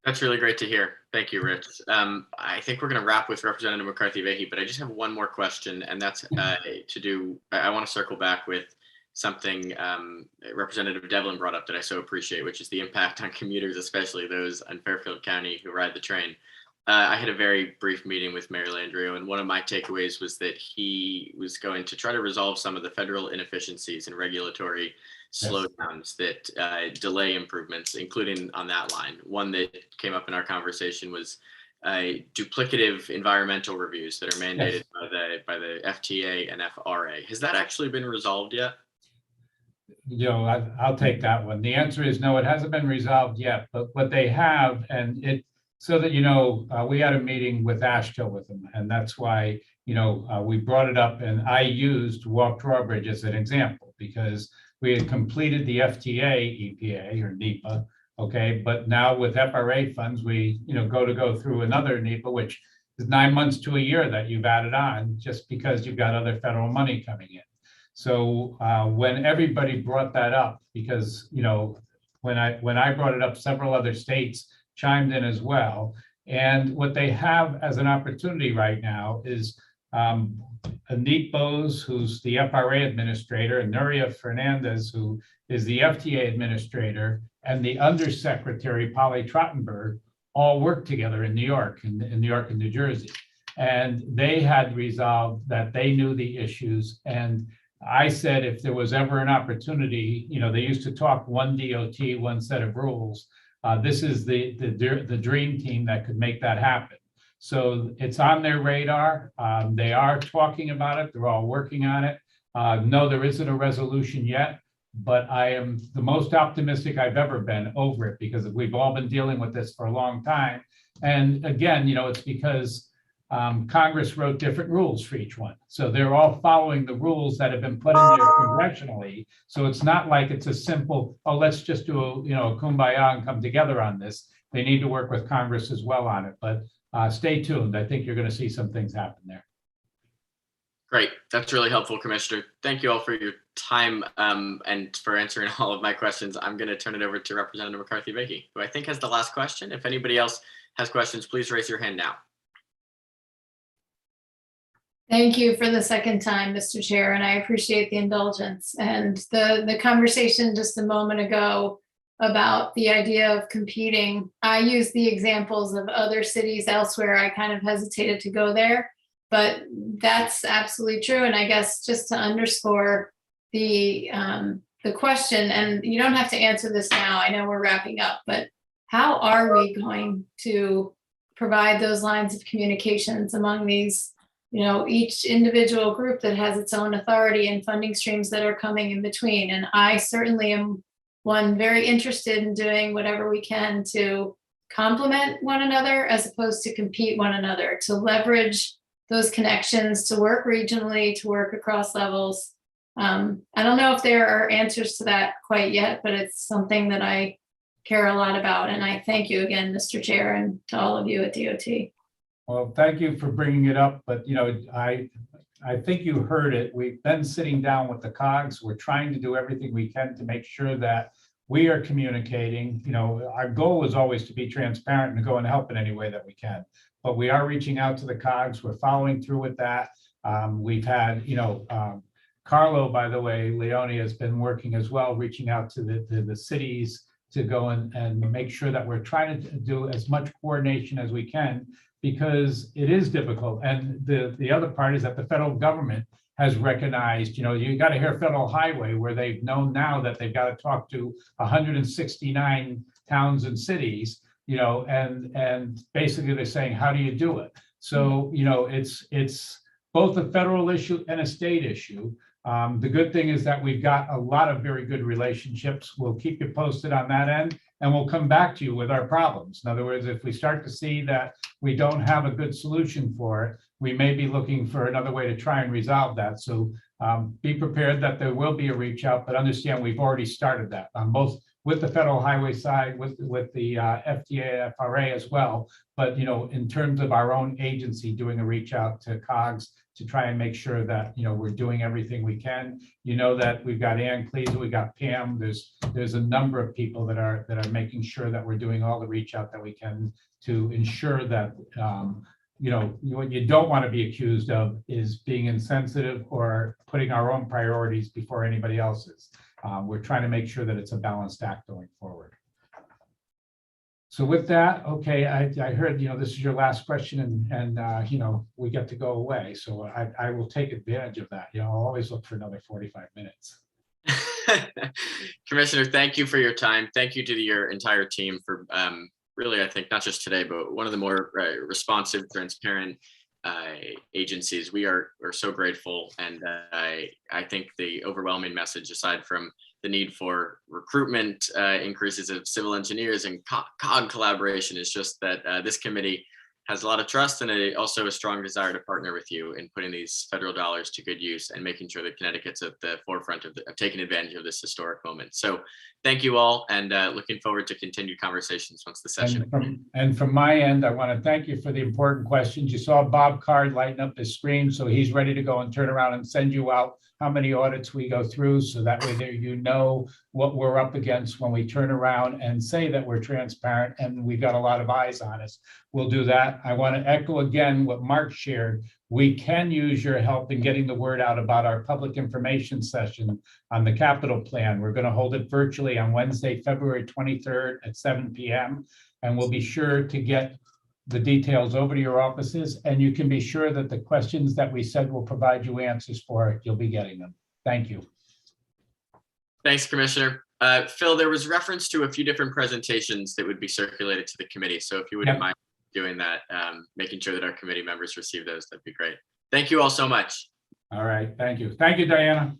That's really great to hear. Thank you, Rich. I think we're going to wrap with Representative McCarthy-Vahey, but I just have one more question, and that's I want to circle back with something Representative Devlin brought up that I so appreciate, which is the impact on commuters, especially those in Fairfield County who ride the train. I had a very brief meeting with Mayor Landrieu, and one of my takeaways was that he was going to try to resolve some of the federal inefficiencies and regulatory slowdowns that delay improvements, including on that line. One that came up in our conversation was duplicative environmental reviews that are mandated by the FTA and FRA. Has that actually been resolved yet? I'll take that one. The answer is no, it hasn't been resolved yet, but what they have, and it, so that we had a meeting with AASHTO with them, and that's why we brought it up, and I used Walk Drawbridge as an example because we had completed the FTA EPA or NEPA, okay, but now with FRA funds we go through another NEPA, which is 9 months to a year that you've added on just because you've got other federal money coming in. So when everybody brought that up, because, you know, when I brought it up, several other states chimed in as well. And what they have as an opportunity right now is Mpos, who's the FRA administrator, and Nuria Fernandez, who is the FTA administrator, and the undersecretary, Polly Trottenberg, all work together in New York, in New York and New Jersey. And they had resolved that they knew the issues. And I said, if there was ever an opportunity, you know, they used to talk one DOT, one set of rules. This is the dream team that could make that happen. So it's on their radar. They are talking about it. They're all working on it. No, there isn't a resolution yet, but I am the most optimistic I've ever been over it, because we've all been dealing with this for a long time. And again, you know, it's because Congress wrote different rules for each one. So they're all following the rules that have been put in there congressionally. So it's not like it's a simple, oh, let's just do a, you know, a kumbaya and come together on this. They need to work with Congress as well on it, but stay tuned. I think you're going to see some things happen there. Great. That's really helpful, Commissioner. Thank you all for your time and for answering all of my questions. I'm going to turn it over to Representative McCarthy-Vahey, who I think has the last question. If anybody else has questions, please raise your hand now. Thank you for the second time, Mr. Chair, and I appreciate the indulgence. And the conversation just a moment ago about the idea of competing, I use the examples of other cities elsewhere. I kind of hesitated to go there, but that's absolutely true. And I guess just to underscore the question, and you don't have to answer this now, I know we're wrapping up, but how are we going to provide those lines of communications among these, you know, each individual group that has its own authority and funding streams that are coming in between? And I certainly am one very interested in doing whatever we can to complement one another as opposed to compete one another, to leverage those connections, to work regionally, to work across levels. I don't know if there are answers to that quite yet, but it's something that I care a lot about. And I thank you again, Mr. Chair, and to all of you at DOT. Well, thank you for bringing it up, but you know, I think you heard it. We've been sitting down with the COGS. We're trying to do everything we can to make sure that we are communicating. You know, our goal is always to be transparent and go and help in any way that we can. But we are reaching out to the COGS. We're following through with that. We've had, you know, Carlo, by the way, Leone has been working as well, reaching out to the cities to go and make sure that we're trying to do as much coordination as we can, because it is difficult. And the other part is that the federal government has recognized, you know, you got to hear Federal Highway, where they've known now that they've got to talk to 169 towns and cities, you know, and basically they're saying, how do you do it? So, you know, it's both a federal issue and a state issue. The good thing is that we've got a lot of very good relationships. We'll keep you posted on that end, and we'll come back to you with our problems. In other words, if we start to see that we don't have a good solution for it, we may be looking for another way to try and resolve that. So be prepared that there will be a reach out, but understand we've already started that on both with the federal highway side, with the FTA, FRA as well. But, you know, in terms of our own agency doing a reach out to COGS to try and make sure that, you know, we're doing everything we can. You know that we've got Ann Cleese, we got Pam. There's a number of people that are making sure that we're doing all the reach out that we can to ensure that, you know, what you don't want to be accused of is being insensitive or putting our own priorities before anybody else's. We're trying to make sure that it's a balanced act going forward. So with that, okay, I heard, you know, this is your last question, and you know, we get to go away. So I will take advantage of that. You know, I'll always look for another 45 minutes. Commissioner, thank you for your time. Thank you to your entire team for really, I think, not just today, but one of the more responsive, transparent agencies. We're so grateful. And I think the overwhelming message, aside from the need for recruitment increases of civil engineers and COG collaboration, is just that this committee has a lot of trust and also a strong desire to partner with you in putting these federal dollars to good use and making sure that Connecticut's at the forefront of taking advantage of this historic moment. So thank you all, and looking forward to continued conversations once the session. And from my end, I want to thank you for the important questions. You saw Bob Card lighten up his screen, so he's ready to go and turn around and send you out how many audits we go through, so that way there you know what we're up against when we turn around and say that we're transparent and we've got a lot of eyes on us. We'll do that. I want to echo again what Mark shared. We can use your help in getting the word out about our public information session on the capital plan. We're going to hold it virtually on Wednesday, February 23rd at 7 p.m. And we'll be sure to get the details over to your offices, and you can be sure that the questions that we said will provide you answers for, you'll be getting them. Thank you. Thanks, Commissioner. Phil, there was reference to a few different presentations that would be circulated to the committee. So if you wouldn't mind doing that, making sure that our committee members receive those, that'd be great. Thank you all so much. All right, thank you. Thank you, Diana.